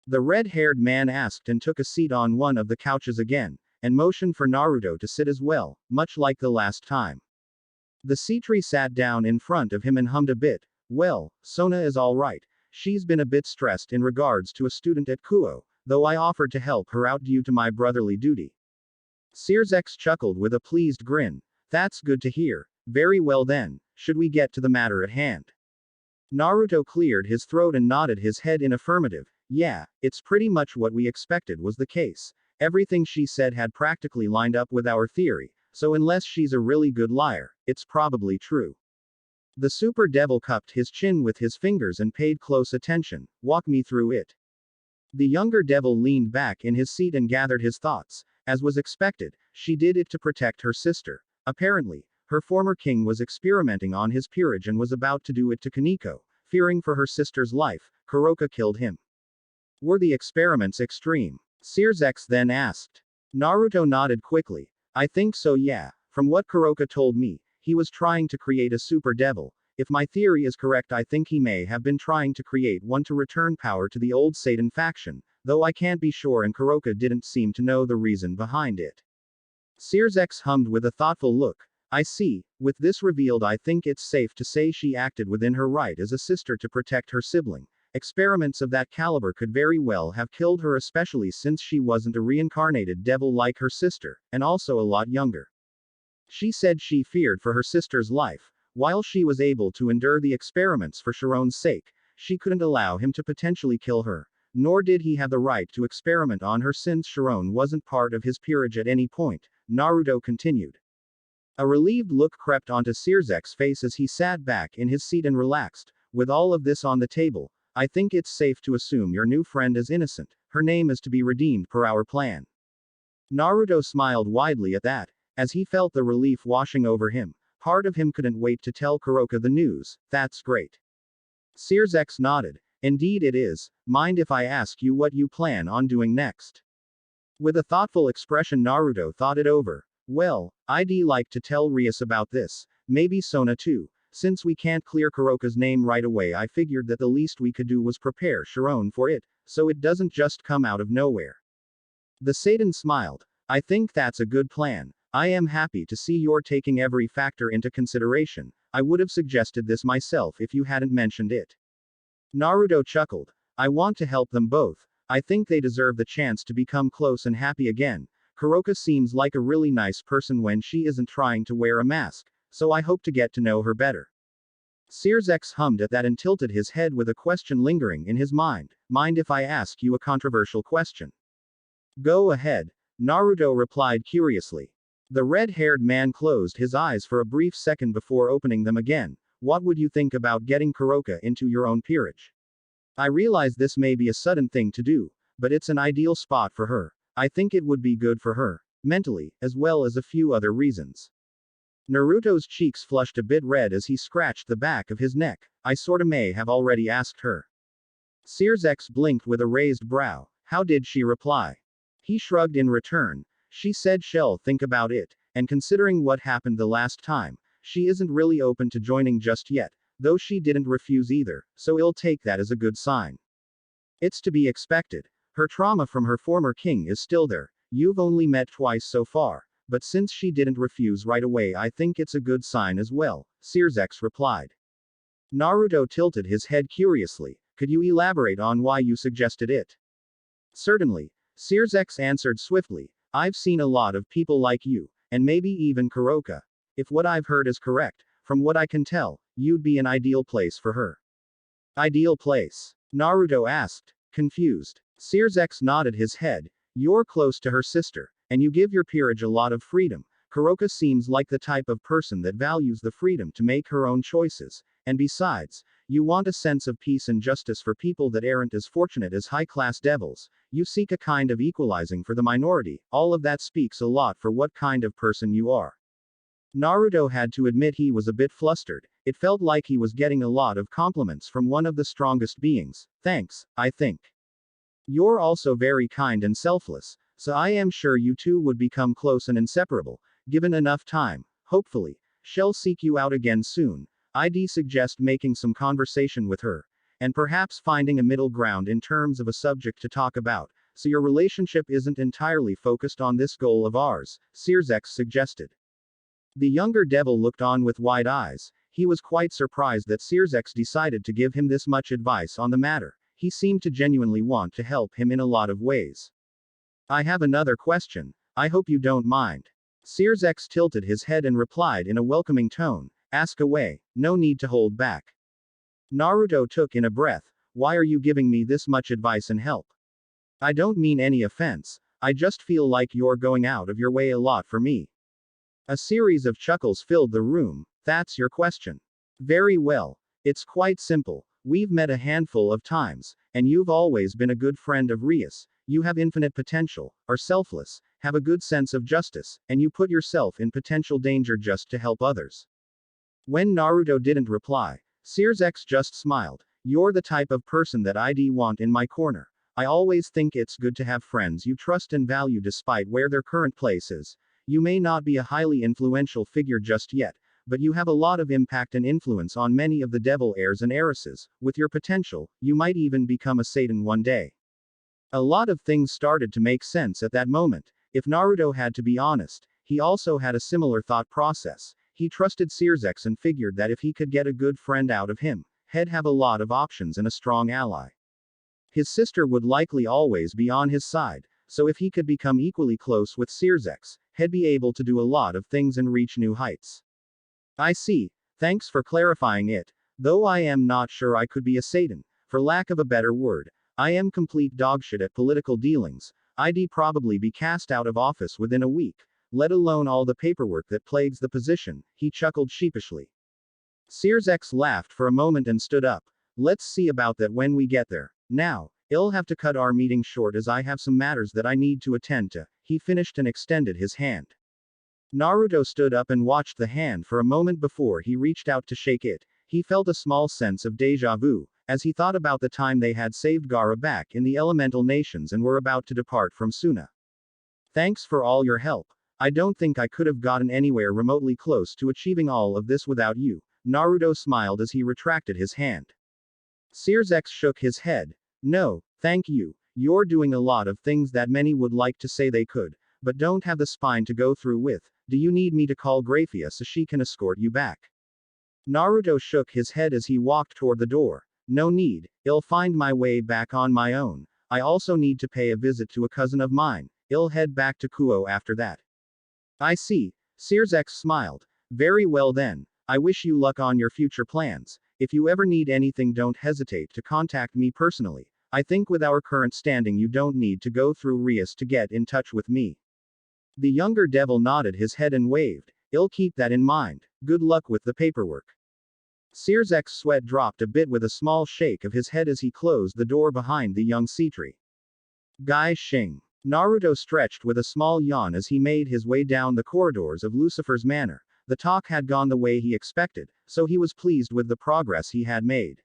A: The red-haired man asked and took a seat on one of the couches again, and motioned for Naruto to sit as well, much like the last time. The Sitri sat down in front of him and hummed a bit. Well, Sona is all right. She's been a bit stressed in regards to a student at Kuo, though I offered to help her out due to my brotherly duty. Sirzechs chuckled with a pleased grin. That's good to hear. Very well then, should we get to the matter at hand? Naruto cleared his throat and nodded his head in affirmative. Yeah, it's pretty much what we expected was the case. Everything she said had practically lined up with our theory, so unless she's a really good liar, it's probably true. The super devil cupped his chin with his fingers and paid close attention. Walk me through it. The younger devil leaned back in his seat and gathered his thoughts. As was expected, she did it to protect her sister. Apparently, her former king was experimenting on his peerage and was about to do it to Kaneko. Fearing for her sister's life, Kuroka killed him. Were the experiments extreme? Sirzechs then asked. Naruto nodded quickly. I think so, yeah. From what Kuroka told me, he was trying to create a super devil. If my theory is correct, I think he may have been trying to create one to return power to the old Satan faction, though I can't be sure, and Kuroka didn't seem to know the reason behind it. Sirzechs hummed with a thoughtful look. I see. With this revealed, I think it's safe to say she acted within her right as a sister to protect her sibling. Experiments of that caliber could very well have killed her, especially since she wasn't a reincarnated devil like her sister, and also a lot younger. She said she feared for her sister's life. While she was able to endure the experiments for Sharon's sake, she couldn't allow him to potentially kill her. Nor did he have the right to experiment on her since Sharon wasn't part of his peerage at any point, Naruto continued. A relieved look crept onto Sirzechs' face as he sat back in his seat and relaxed. With all of this on the table, I think it's safe to assume your new friend is innocent. Her name is to be redeemed per our plan. Naruto smiled widely at that, as he felt the relief washing over him. Part of him couldn't wait to tell Kuroka the news. That's great. Sirzechs nodded. Indeed it is. Mind if I ask you what you plan on doing next? With a thoughtful expression, Naruto thought it over. Well, I'd like to tell Rias about this. Maybe Sona too. Since we can't clear Kuroka's name right away, I figured that the least we could do was prepare Sharon for it, so it doesn't just come out of nowhere. The Satan smiled. I think that's a good plan. I am happy to see you're taking every factor into consideration. I would have suggested this myself if you hadn't mentioned it. Naruto chuckled. I want to help them both. I think they deserve the chance to become close and happy again. Kuroka seems like a really nice person when she isn't trying to wear a mask, so I hope to get to know her better. Sirzechs hummed at that and tilted his head with a question lingering in his mind. Mind if I ask you a controversial question? Go ahead, Naruto replied curiously. The red-haired man closed his eyes for a brief second before opening them again. What would you think about getting Kuroka into your own peerage? I realize this may be a sudden thing to do, but it's an ideal spot for her. I think it would be good for her, mentally, as well as a few other reasons. Naruto's cheeks flushed a bit red as he scratched the back of his neck. I sorta may have already asked her. Sirzechs blinked with a raised brow. How did she reply? He shrugged in return. She said she'll think about it, and considering what happened the last time, she isn't really open to joining just yet, though she didn't refuse either, so I'll take that as a good sign. It's to be expected. Her trauma from her former king is still there. You've only met twice so far, but since she didn't refuse right away, I think it's a good sign as well, Sirzechs replied. Naruto tilted his head curiously. Could you elaborate on why you suggested it? Certainly, Sirzechs answered swiftly. I've seen a lot of people like you, and maybe even Kuroka. If what I've heard is correct, from what I can tell, you'd be an ideal place for her. Ideal place? Naruto asked, confused. Sirzechs nodded his head. You're close to her sister, and you give your peerage a lot of freedom. Kuroka seems like the type of person that values the freedom to make her own choices, and besides, you want a sense of peace and justice for people that aren't as fortunate as high-class devils. You seek a kind of equalizing for the minority. All of that speaks a lot for what kind of person you are. Naruto had to admit he was a bit flustered. It felt like he was getting a lot of compliments from one of the strongest beings. Thanks, I think. You're also very kind and selfless, so I am sure you two would become close and inseparable, given enough time. Hopefully, she'll seek you out again soon. I'd suggest making some conversation with her, and perhaps finding a middle ground in terms of a subject to talk about, so your relationship isn't entirely focused on this goal of ours, Sirzechs suggested. The younger devil looked on with wide eyes. He was quite surprised that Sirzechs decided to give him this much advice on the matter. He seemed to genuinely want to help him in a lot of ways. I have another question. I hope you don't mind. Sirzechs tilted his head and replied in a welcoming tone, ask away, no need to hold back. Naruto took in a breath, why are you giving me this much advice and help? I don't mean any offense, I just feel like you're going out of your way a lot for me. A series of chuckles filled the room. That's your question. Very well. It's quite simple. We've met a handful of times, and you've always been a good friend of Rias. You have infinite potential, are selfless, have a good sense of justice, and you put yourself in potential danger just to help others. When Naruto didn't reply, Sirzechs just smiled. You're the type of person that I'd want in my corner. I always think it's good to have friends you trust and value despite where their current place is. You may not be a highly influential figure just yet, but you have a lot of impact and influence on many of the devil heirs and heiresses. With your potential, you might even become a Satan one day. A lot of things started to make sense at that moment. If Naruto had to be honest, he also had a similar thought process. He trusted Sirzechs and figured that if he could get a good friend out of him, he'd have a lot of options and a strong ally. His sister would likely always be on his side, so if he could become equally close with Sirzechs, he'd be able to do a lot of things and reach new heights. I see, thanks for clarifying it, though I am not sure I could be a Satan, for lack of a better word. I am complete dogshit at political dealings. I'd probably be cast out of office within a week, let alone all the paperwork that plagues the position, he chuckled sheepishly. Sirzechs laughed for a moment and stood up. Let's see about that when we get there. Now, I'll have to cut our meeting short as I have some matters that I need to attend to, he finished and extended his hand. Naruto stood up and watched the hand for a moment before he reached out to shake it. He felt a small sense of déjà vu, as he thought about the time they had saved Gaara back in the elemental nations and were about to depart from Suna. Thanks for all your help. I don't think I could have gotten anywhere remotely close to achieving all of this without you. Naruto smiled as he retracted his hand. Sirzechs shook his head. No, thank you. You're doing a lot of things that many would like to say they could, but don't have the spine to go through with. Do you need me to call Grafia so she can escort you back? Naruto shook his head as he walked toward the door. No need, I'll find my way back on my own. I also need to pay a visit to a cousin of mine. I'll head back to Kuo after that. I see. Sirzechs smiled. Very well then. I wish you luck on your future plans. If you ever need anything, don't hesitate to contact me personally. I think with our current standing you don't need to go through Rias to get in touch with me. The younger devil nodded his head and waved. I'll keep that in mind. Good luck with the paperwork. Sirzechs' sweat dropped a bit with a small shake of his head as he closed the door behind the young Sitri. Gai Xing. Naruto stretched with a small yawn as he made his way down the corridors of Lucifer's manor. The talk had gone the way he expected, so he was pleased with the progress he had made.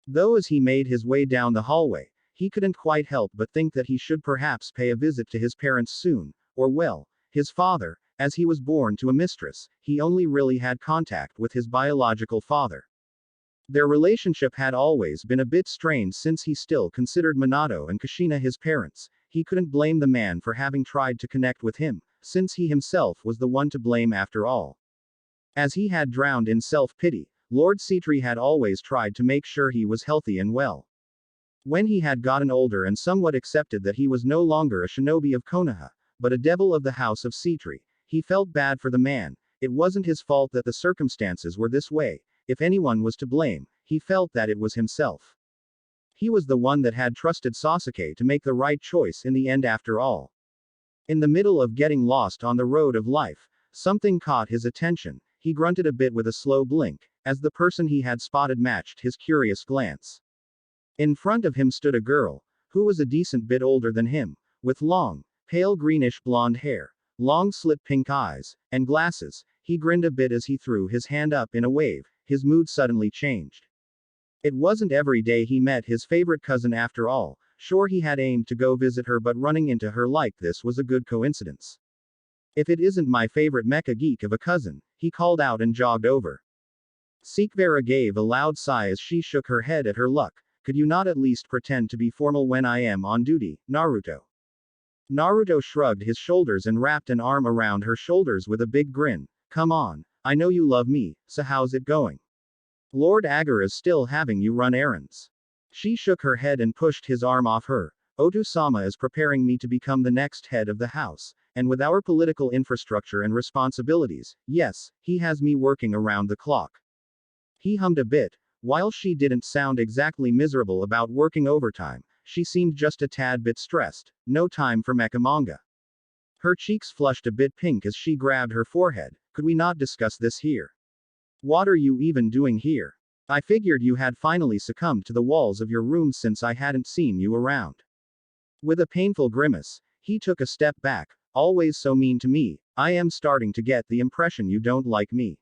A: Though as he made his way down the hallway, he couldn't quite help but think that he should perhaps pay a visit to his parents soon, or well, his father. As he was born to a mistress, he only really had contact with his biological father. Their relationship had always been a bit strained since he still considered Minato and Kushina his parents. He couldn't blame the man for having tried to connect with him, since he himself was the one to blame after all. As he had drowned in self-pity, Lord Sitri had always tried to make sure he was healthy and well. When he had gotten older and somewhat accepted that he was no longer a shinobi of Konoha, but a devil of the house of Sitri, he felt bad for the man. It wasn't his fault that the circumstances were this way. If anyone was to blame, he felt that it was himself. He was the one that had trusted Sasuke to make the right choice in the end after all. In the middle of getting lost on the road of life, something caught his attention. He grunted a bit with a slow blink, as the person he had spotted matched his curious glance. In front of him stood a girl, who was a decent bit older than him, with long, pale greenish blonde hair, long slit pink eyes, and glasses. He grinned a bit as he threw his hand up in a wave. His mood suddenly changed. It wasn't every day he met his favorite cousin after all. Sure, he had aimed to go visit her, but running into her like this was a good coincidence. If it isn't my favorite mecha geek of a cousin, he called out and jogged over. Seekvaira gave a loud sigh as she shook her head at her luck. Could you not at least pretend to be formal when I am on duty, Naruto? Naruto shrugged his shoulders and wrapped an arm around her shoulders with a big grin. Come on, I know you love me, so how's it going? Lord Agar is still having you run errands. She shook her head and pushed his arm off her. Otu-sama is preparing me to become the next head of the house, and with our political infrastructure and responsibilities, yes, he has me working around the clock. He hummed a bit. While she didn't sound exactly miserable about working overtime, she seemed just a tad bit stressed. No time for mecha manga. Her cheeks flushed a bit pink as she grabbed her forehead. Could we not discuss this here? What are you even doing here? I figured you had finally succumbed to the walls of your room since I hadn't seen you around. With a painful grimace, he took a step back. Always so mean to me, I am starting to get the impression you don't like me.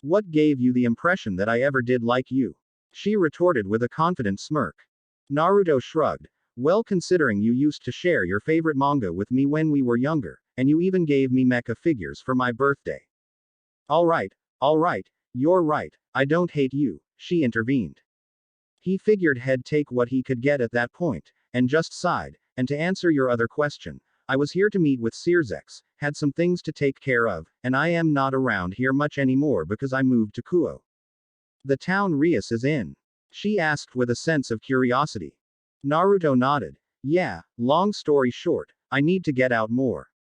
A: What gave you the impression that I ever did like you? She retorted with a confident smirk. Naruto shrugged. Well, considering you used to share your favorite manga with me when we were younger, and you even gave me mecha figures for my birthday. Alright, you're right, I don't hate you, she intervened. He figured he'd take what he could get at that point, and just sighed. And to answer your other question, I was here to meet with Sirzechs, had some things to take care of, and I am not around here much anymore because I moved to Kuo. The town Rias is in? She asked with a sense of curiosity. Naruto nodded. Yeah, long story short, I need to get out more.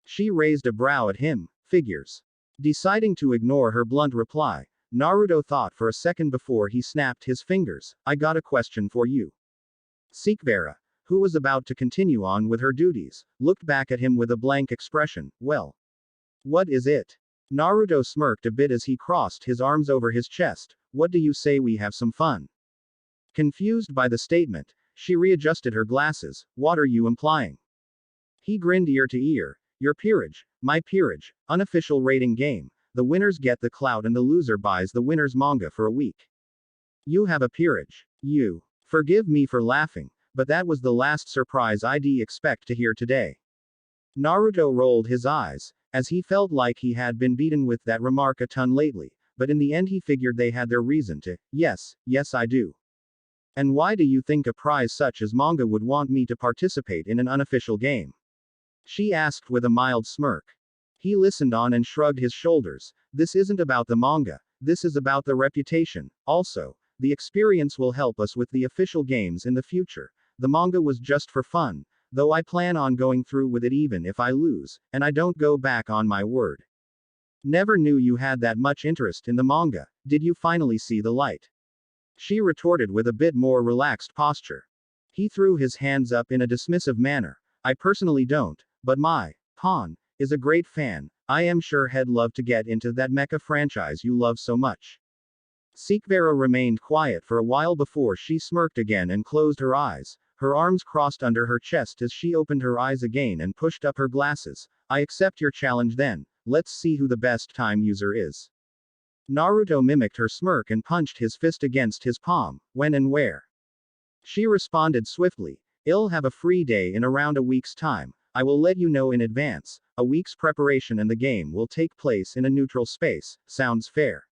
A: She raised a brow at him. Figures. Deciding to ignore her blunt reply, Naruto thought for a second before he snapped his fingers. I got a question for you. Seekvaira, who was about to continue on with her duties, looked back at him with a blank expression. Well, what is it? Naruto smirked a bit as he crossed his arms over his chest. What do you say we have some fun? Confused by the statement, she readjusted her glasses. What are you implying? He grinned ear to ear. Your peerage, my peerage, unofficial rating game. The winners get the clout and the loser buys the winner's manga for a week. You have a peerage. You. Forgive me for laughing, but that was the last surprise I'd expect to hear today. Naruto rolled his eyes, as he felt like he had been beaten with that remark a ton lately, but in the end he figured they had their reason to. Yes I do. And why do you think a prize such as manga would want me to participate in an unofficial game? She asked with a mild smirk. He listened on and shrugged his shoulders. This isn't about the manga, this is about the reputation. Also, the experience will help us with the official games in the future. The manga was just for fun, though I plan on going through with it even if I lose, and I don't go back on my word. Never knew you had that much interest in the manga. Did you finally see the light? She retorted with a bit more relaxed posture. He threw his hands up in a dismissive manner. I personally don't, but my pawn is a great fan. I am sure he'd love to get into that mecha franchise you love so much. Seekvaira remained quiet for a while before she smirked again and closed her eyes, her arms crossed under her chest as she opened her eyes again and pushed up her glasses. I accept your challenge then, let's see who the best time user is. Naruto mimicked her smirk and punched his fist against his palm. When and where? She responded swiftly. I'll have a free day in around a week's time. I will let you know in advance. A week's preparation and the game will take place in a neutral space. Sounds fair?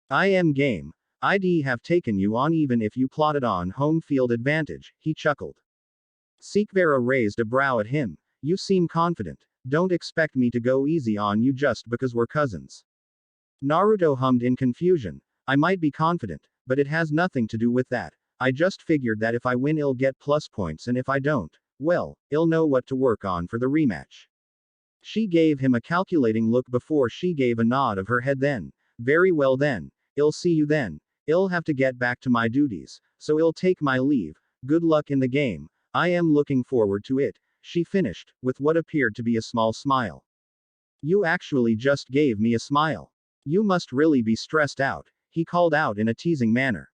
A: I am game. I'd have taken you on even if you plotted on home field advantage, he chuckled. Seekvaira raised a brow at him. You seem confident. Don't expect me to go easy on you just because we're cousins. Naruto hummed in confusion. I might be confident, but it has nothing to do with that. I just figured that if I win I'll get plus points and if I don't, well, I'll know what to work on for the rematch. She gave him a calculating look before she gave a nod of her head then. Very well then. I'll see you then. I'll have to get back to my duties, so I'll take my leave. Good luck in the game. I am looking forward to it, she finished, with what appeared to be a small smile. You actually just gave me a smile. You must really be stressed out, he called out in a teasing manner.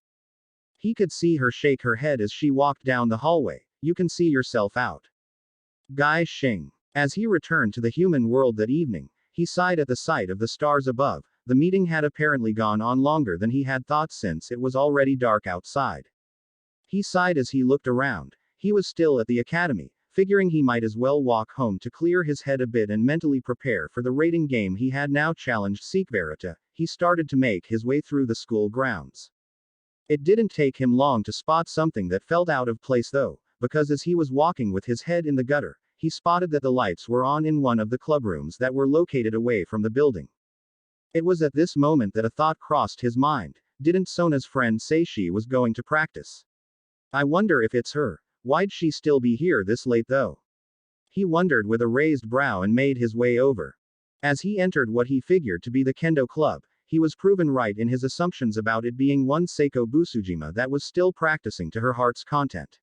A: He could see her shake her head as she walked down the hallway. You can see yourself out. Gai Xing. As he returned to the human world that evening, he sighed at the sight of the stars above. The meeting had apparently gone on longer than he had thought since it was already dark outside. He sighed as he looked around. He was still at the academy, figuring he might as well walk home to clear his head a bit and mentally prepare for the rating game he had now challenged Seekvaira to. He started to make his way through the school grounds. It didn't take him long to spot something that felt out of place though, because as he was walking with his head in the gutter, he spotted that the lights were on in one of the clubrooms that were located away from the building. It was at this moment that a thought crossed his mind. Didn't Sona's friend say she was going to practice? I wonder if it's her. Why'd she still be here this late though? He wondered with a raised brow and made his way over. As he entered what he figured to be the kendo club, he was proven right in his assumptions about it being one Seiko Busujima that was still practicing to her heart's content.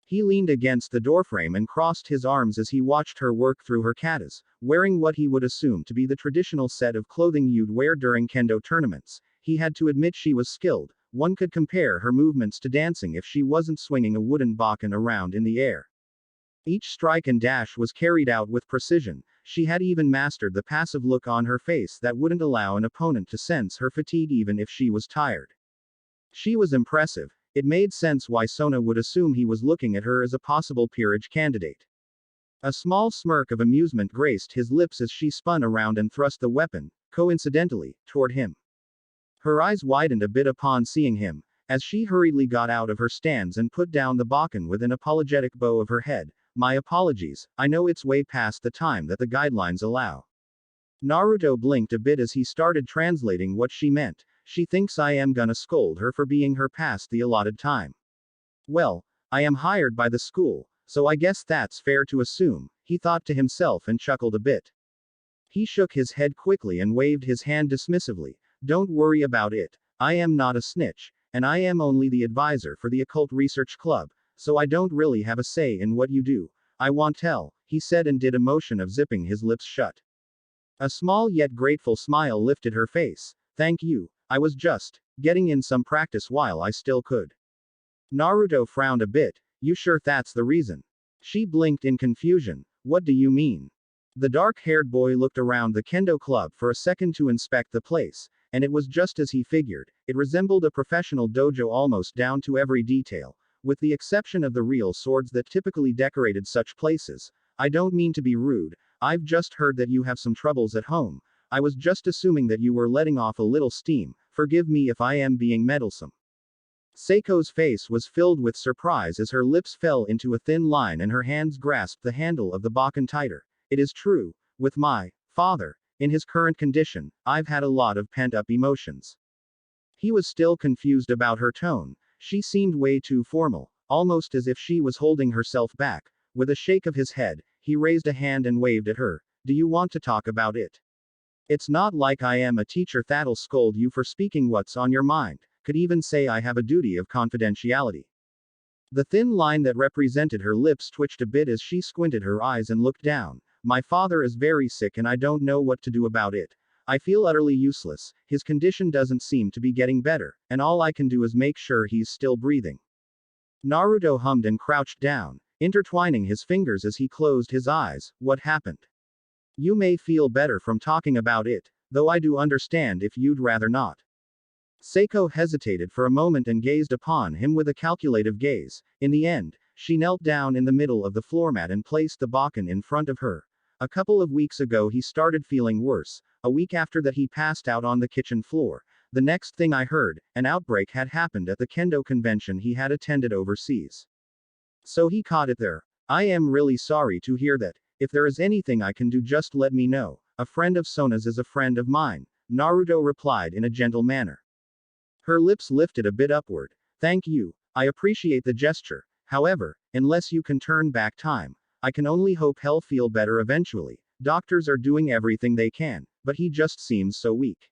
A: He leaned against the doorframe and crossed his arms as he watched her work through her katas, wearing what he would assume to be the traditional set of clothing you'd wear during kendo tournaments. He had to admit she was skilled. One could compare her movements to dancing if she wasn't swinging a wooden bakken around in the air. Each strike and dash was carried out with precision. She had even mastered the passive look on her face that wouldn't allow an opponent to sense her fatigue even if she was tired. She was impressive. It made sense why Sona would assume he was looking at her as a possible peerage candidate. A small smirk of amusement graced his lips as she spun around and thrust the weapon, coincidentally, toward him. Her eyes widened a bit upon seeing him, as she hurriedly got out of her stance and put down the bakken with an apologetic bow of her head. My apologies, I know it's way past the time that the guidelines allow. Naruto blinked a bit as he started translating what she meant. She thinks I am gonna scold her for being her past the allotted time. Well, I am hired by the school, so I guess that's fair to assume, he thought to himself and chuckled a bit. He shook his head quickly and waved his hand dismissively. Don't worry about it, I am not a snitch, and I am only the advisor for the Occult Research Club, so I don't really have a say in what you do. I won't tell, he said and did a motion of zipping his lips shut. A small yet grateful smile lifted her face. Thank you, I was just getting in some practice while I still could. Naruto frowned a bit. You sure that's the reason? She blinked in confusion. What do you mean? The dark-haired boy looked around the kendo club for a second to inspect the place, and it was just as he figured. It resembled a professional dojo almost down to every detail, with the exception of the real swords that typically decorated such places. I don't mean to be rude, I've just heard that you have some troubles at home. I was just assuming that you were letting off a little steam. Forgive me if I am being meddlesome. Seiko's face was filled with surprise as her lips fell into a thin line and her hands grasped the handle of the bakken tighter. It is true, with my father, in his current condition, I've had a lot of pent-up emotions. He was still confused about her tone. She seemed way too formal, almost as if she was holding herself back. With a shake of his head, he raised a hand and waved at her. Do you want to talk about it? It's not like I am a teacher that'll scold you for speaking what's on your mind, could even say I have a duty of confidentiality. The thin line that represented her lips twitched a bit as she squinted her eyes and looked down. My father is very sick and I don't know what to do about it. I feel utterly useless, his condition doesn't seem to be getting better, and all I can do is make sure he's still breathing. Naruto hummed and crouched down, intertwining his fingers as he closed his eyes. What happened? You may feel better from talking about it, though I do understand if you'd rather not. Seiko hesitated for a moment and gazed upon him with a calculative gaze. In the end, she knelt down in the middle of the floor mat and placed the bakken in front of her. A couple of weeks ago he started feeling worse. A week after that he passed out on the kitchen floor. The next thing I heard, an outbreak had happened at the kendo convention he had attended overseas. So he caught it there. I am really sorry to hear that. If there is anything I can do, just let me know. A friend of Sona's is a friend of mine, Naruto replied in a gentle manner. Her lips lifted a bit upward. Thank you, I appreciate the gesture. However, unless you can turn back time, I can only hope he'll feel better eventually. Doctors are doing everything they can, but he just seems so weak.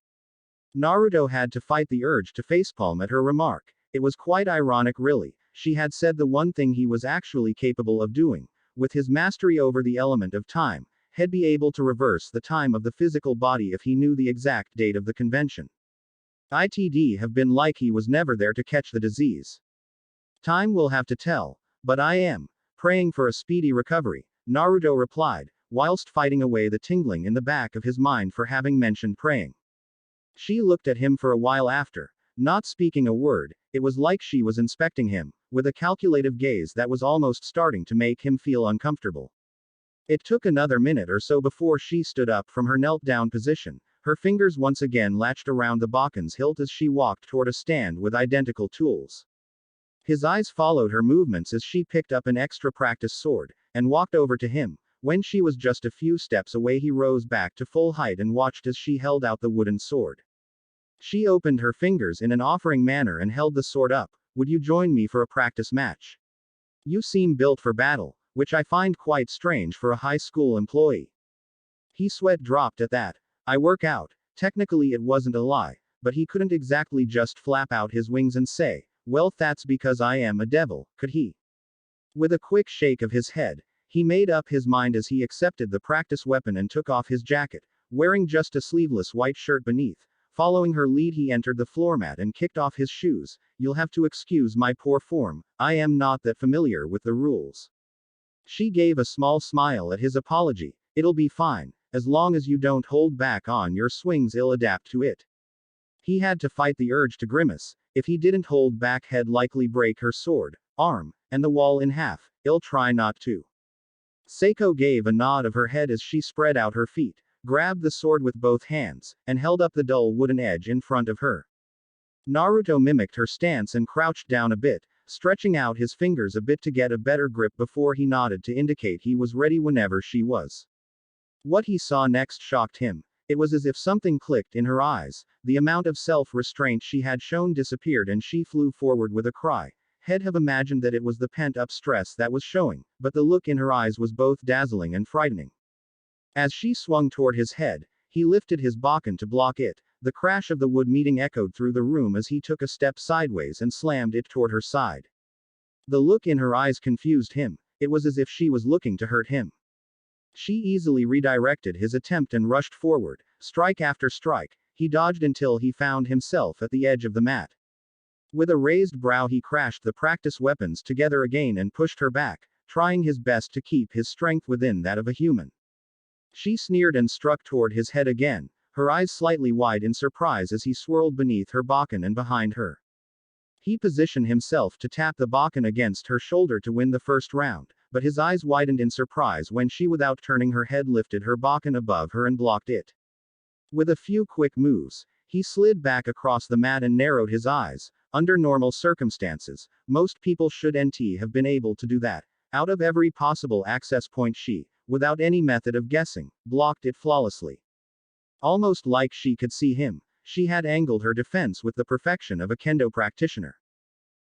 A: Naruto had to fight the urge to facepalm at her remark. It was quite ironic really. She had said the one thing he was actually capable of doing. With his mastery over the element of time, he'd be able to reverse the time of the physical body if he knew the exact date of the convention. It'd have been like he was never there to catch the disease. Time will have to tell, but I am praying for a speedy recovery, Naruto replied, whilst fighting away the tingling in the back of his mind for having mentioned praying. She looked at him for a while after, not speaking a word. It was like she was inspecting him, with a calculative gaze that was almost starting to make him feel uncomfortable. It took another minute or so before she stood up from her knelt-down position. Her fingers once again latched around the bakken's hilt as she walked toward a stand with identical tools. His eyes followed her movements as she picked up an extra practice sword, and walked over to him. When she was just a few steps away, he rose back to full height and watched as she held out the wooden sword. She opened her fingers in an offering manner and held the sword up. Would you join me for a practice match? You seem built for battle, which I find quite strange for a high school employee. He sweat dropped at that. I work out. Technically it wasn't a lie, but he couldn't exactly just flap out his wings and say, well, that's because I am a devil, could he? With a quick shake of his head, he made up his mind as he accepted the practice weapon and took off his jacket, wearing just a sleeveless white shirt beneath. Following her lead, he entered the floor mat and kicked off his shoes. You'll have to excuse my poor form, I am not that familiar with the rules. She gave a small smile at his apology. It'll be fine, as long as you don't hold back on your swings, I'll adapt to it. He had to fight the urge to grimace. If he didn't hold back, he'd likely break her sword, arm, and the wall in half. I'll try not to. Seiko gave a nod of her head as she spread out her feet, grabbed the sword with both hands, and held up the dull wooden edge in front of her. Naruto mimicked her stance and crouched down a bit, stretching out his fingers a bit to get a better grip before he nodded to indicate he was ready whenever she was. What he saw next shocked him. It was as if something clicked in her eyes. The amount of self-restraint she had shown disappeared and she flew forward with a cry. He'd have imagined that it was the pent-up stress that was showing, but the look in her eyes was both dazzling and frightening. As she swung toward his head, he lifted his bakken to block it. The crash of the wood meeting echoed through the room as he took a step sideways and slammed it toward her side. The look in her eyes confused him. It was as if she was looking to hurt him. She easily redirected his attempt and rushed forward, strike after strike. He dodged until he found himself at the edge of the mat. With a raised brow, he crashed the practice weapons together again and pushed her back, trying his best to keep his strength within that of a human. She sneered and struck toward his head again, her eyes slightly wide in surprise as he swirled beneath her bakken and behind her. He positioned himself to tap the bakken against her shoulder to win the first round, but his eyes widened in surprise when she, without turning her head, lifted her bakken above her and blocked it. With a few quick moves, he slid back across the mat and narrowed his eyes. Under normal circumstances, most people should have been able to do that. Out of every possible access point, she, without any method of guessing, blocked it flawlessly. Almost like she could see him, she had angled her defense with the perfection of a kendo practitioner.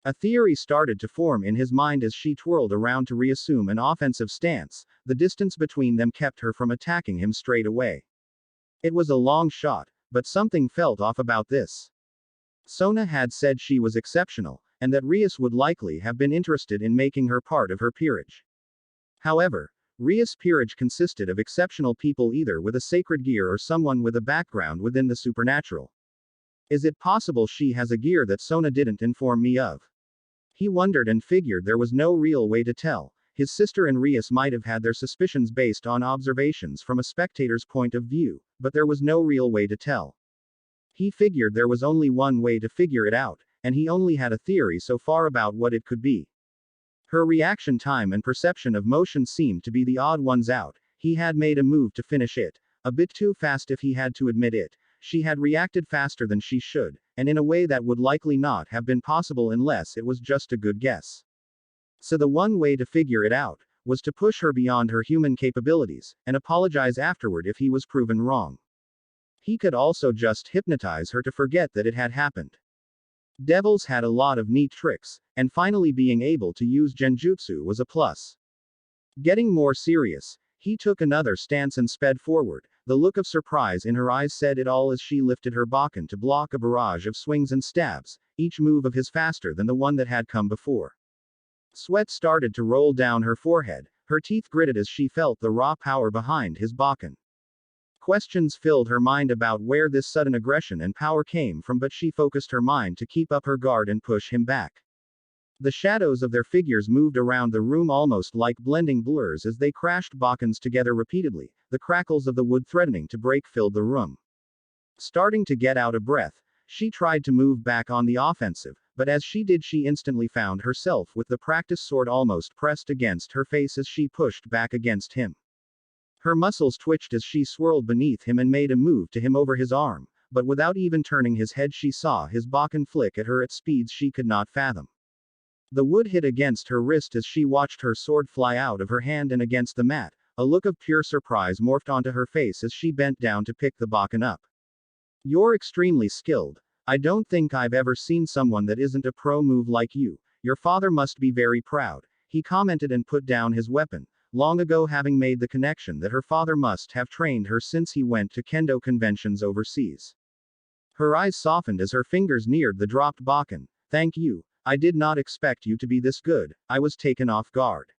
A: A theory started to form in his mind as she twirled around to reassume an offensive stance. The distance between them kept her from attacking him straight away. It was a long shot, but something felt off about this. Sona had said she was exceptional, and that Rias would likely have been interested in making her part of her peerage. However, Rias' peerage consisted of exceptional people, either with a sacred gear or someone with a background within the supernatural. Is it possible she has a gear that Sona didn't inform me of? He wondered and figured there was no real way to tell. His sister and Rias might have had their suspicions based on observations from a spectator's point of view, but there was no real way to tell. He figured there was only one way to figure it out, and he only had a theory so far about what it could be. Her reaction time and perception of motion seemed to be the odd ones out. He had made a move to finish it. A bit too fast if he had to admit it. She had reacted faster than she should, and in a way that would likely not have been possible unless it was just a good guess. So the one way to figure it out was to push her beyond her human capabilities, and apologize afterward if he was proven wrong. He could also just hypnotize her to forget that it had happened. Devils had a lot of neat tricks, and finally being able to use genjutsu was a plus. Getting more serious, he took another stance and sped forward. The look of surprise in her eyes said it all as she lifted her bakken to block a barrage of swings and stabs, each move of his faster than the one that had come before. Sweat started to roll down her forehead, her teeth gritted as she felt the raw power behind his bakken. Questions filled her mind about where this sudden aggression and power came from, but she focused her mind to keep up her guard and push him back. The shadows of their figures moved around the room almost like blending blurs as they crashed bakkens together repeatedly. The crackles of the wood threatening to break filled the room. Starting to get out of breath, she tried to move back on the offensive, but as she did, she instantly found herself with the practice sword almost pressed against her face as she pushed back against him. Her muscles twitched as she swirled beneath him and made a move to him over his arm, but without even turning his head, she saw his bakken flick at her at speeds she could not fathom. The wood hit against her wrist as she watched her sword fly out of her hand and against the mat, A look of pure surprise morphed onto her face as she bent down to pick the Bakken up. You're extremely skilled. I don't think I've ever seen someone that isn't a pro move like you. Your father must be very proud, he commented and put down his weapon, long ago having made the connection that her father must have trained her since he went to kendo conventions overseas. Her eyes softened as her fingers neared the dropped Bakken. Thank you. I did not expect you to be this good. I was taken off guard.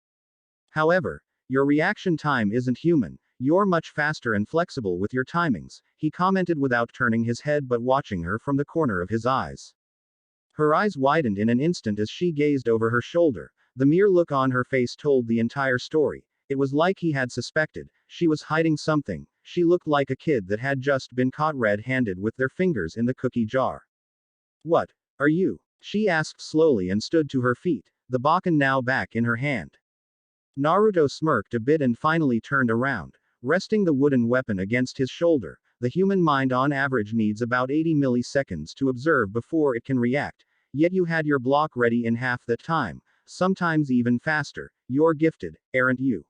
A: However, your reaction time isn't human. You're much faster and flexible with your timings, he commented without turning his head but watching her from the corner of his eyes. Her eyes widened in an instant as she gazed over her shoulder. The mere look on her face told the entire story. It was like he had suspected. She was hiding something. She looked like a kid that had just been caught red-handed with their fingers in the cookie jar. What are you? She asked slowly and stood to her feet, the Bakken now back in her hand. Naruto smirked a bit and finally turned around, resting the wooden weapon against his shoulder. The human mind on average needs about 80 milliseconds to observe before it can react, yet you had your block ready in half that time, sometimes even faster. You're gifted, aren't you?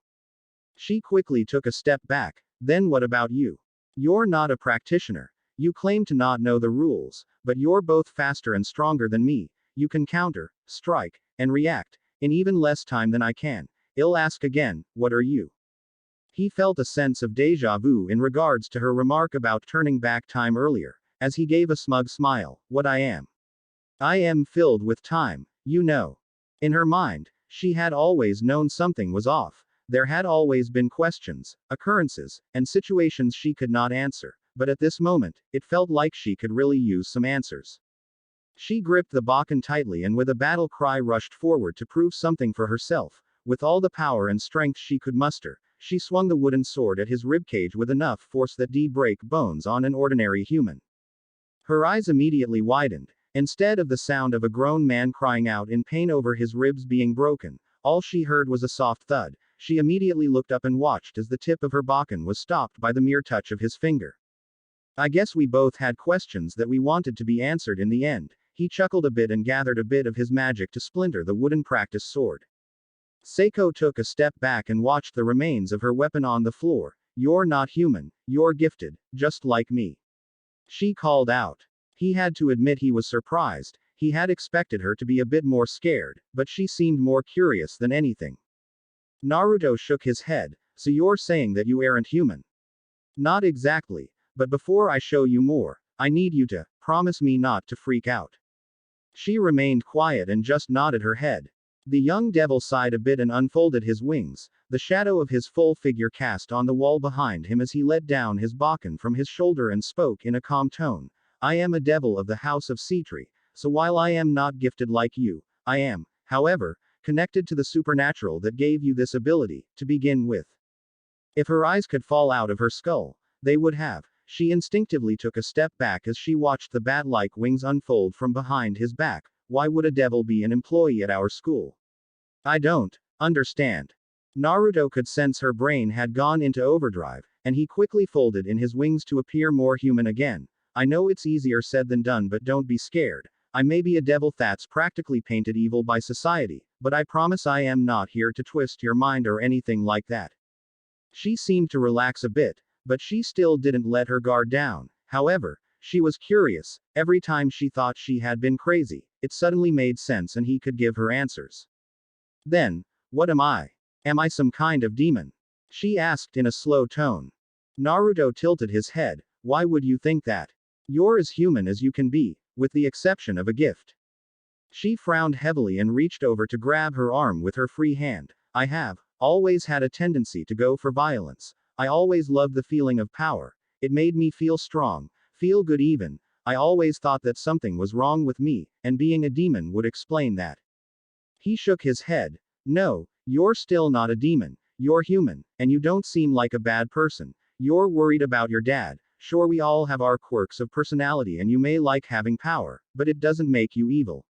A: She quickly took a step back. Then what about you? You're not a practitioner. You claim to not know the rules, but you're both faster and stronger than me. You can counter, strike, and react, in even less time than I can. I'll ask again, what are you? He felt a sense of déjà vu in regards to her remark about turning back time earlier, as he gave a smug smile. What I am? I am filled with time, you know. In her mind, she had always known something was off. There had always been questions, occurrences, and situations she could not answer, but at this moment, it felt like she could really use some answers. She gripped the Bakken tightly and with a battle cry rushed forward to prove something for herself. With all the power and strength she could muster, she swung the wooden sword at his ribcage with enough force that did break bones on an ordinary human. Her eyes immediately widened. Instead of the sound of a grown man crying out in pain over his ribs being broken, all she heard was a soft thud. She immediately looked up and watched as the tip of her Bakken was stopped by the mere touch of his finger. I guess we both had questions that we wanted to be answered in the end. He chuckled a bit and gathered a bit of his magic to splinter the wooden practice sword. Seiko took a step back and watched the remains of her weapon on the floor. You're not human, you're gifted, just like me. She called out. He had to admit he was surprised. He had expected her to be a bit more scared, but she seemed more curious than anything. Naruto shook his head. So you're saying that you aren't human? Not exactly, but before I show you more, I need you to promise me not to freak out. She remained quiet and just nodded her head. The young devil sighed a bit and unfolded his wings, the shadow of his full figure cast on the wall behind him as he let down his Bakken from his shoulder and spoke in a calm tone. I am a devil of the house of Sitri, so while I am not gifted like you, I am, however, connected to the supernatural that gave you this ability, to begin with. If her eyes could fall out of her skull, they would have. She instinctively took a step back as she watched the bat-like wings unfold from behind his back. Why would a devil be an employee at our school? I don't understand. Naruto could sense her brain had gone into overdrive, and he quickly folded in his wings to appear more human again. I know it's easier said than done, but don't be scared. I may be a devil that's practically painted evil by society, but I promise I am not here to twist your mind or anything like that. She seemed to relax a bit, but she still didn't let her guard down. However, she was curious. Every time she thought she had been crazy, it suddenly made sense and he could give her answers. Then, what am I? Am I some kind of demon? She asked in a slow tone. Naruto tilted his head. Why would you think that? You're as human as you can be, with the exception of a gift. She frowned heavily and reached over to grab her arm with her free hand. I have always had a tendency to go for violence. I always loved the feeling of power. It made me feel strong, feel good even. I always thought that something was wrong with me, and being a demon would explain that. He shook his head. No, you're still not a demon. You're human, and you don't seem like a bad person. You're worried about your dad. Sure, we all have our quirks of personality and you may like having power, but it doesn't make you evil.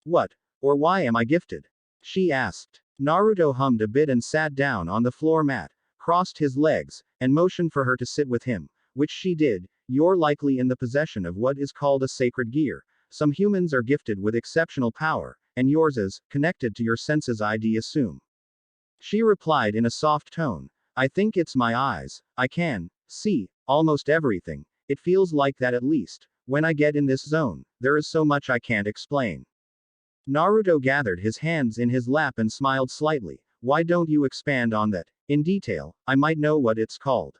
A: What, or why am I gifted? She asked. Naruto hummed a bit and sat down on the floor mat, crossed his legs, and motioned for her to sit with him, which she did. You're likely in the possession of what is called a sacred gear. Some humans are gifted with exceptional power, and yours is connected to your senses, I'd assume. She replied in a soft tone. I think it's my eyes. I can see almost everything. It feels like that at least. When I get in this zone, there is so much I can't explain. Naruto gathered his hands in his lap and smiled slightly. Why don't you expand on that? In detail, I might know what it's called.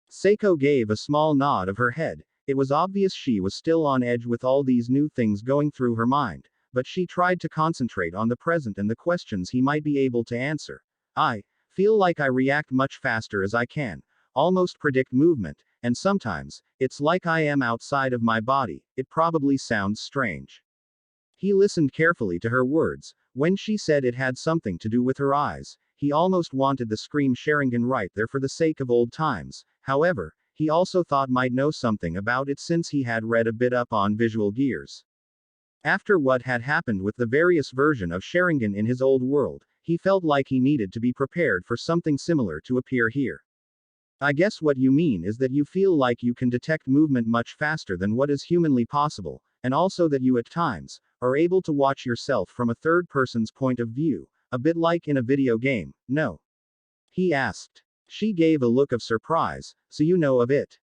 A: Seiko gave a small nod of her head. It was obvious she was still on edge with all these new things going through her mind, but she tried to concentrate on the present and the questions he might be able to answer. I feel like I react much faster as I can, almost predict movement, and sometimes, it's like I am outside of my body. It probably sounds strange. He listened carefully to her words. When she said it had something to do with her eyes, he almost wanted the scream Sharingan right there for the sake of old times. However, he also thought might know something about it since he had read a bit up on visual gears. After what had happened with the various version of Sharingan in his old world, he felt like he needed to be prepared for something similar to appear here. I guess what you mean is that you feel like you can detect movement much faster than what is humanly possible, and also that you at times are able to watch yourself from a third person's point of view, a bit like in a video game, no? He asked. She gave a look of surprise, so you know of it.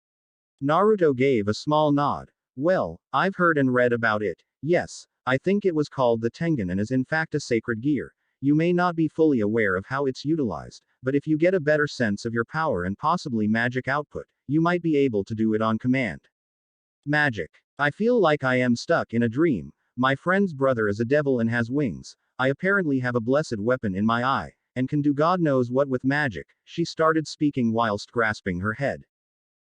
A: Naruto gave a small nod. Well, I've heard and read about it, yes, I think it was called the Tengen and is in fact a sacred gear. You may not be fully aware of how it's utilized, but if you get a better sense of your power and possibly magic output, you might be able to do it on command. Magic. I feel like I am stuck in a dream. My friend's brother is a devil and has wings. I apparently have a blessed weapon in my eye, and can do God knows what with magic. She started speaking whilst grasping her head.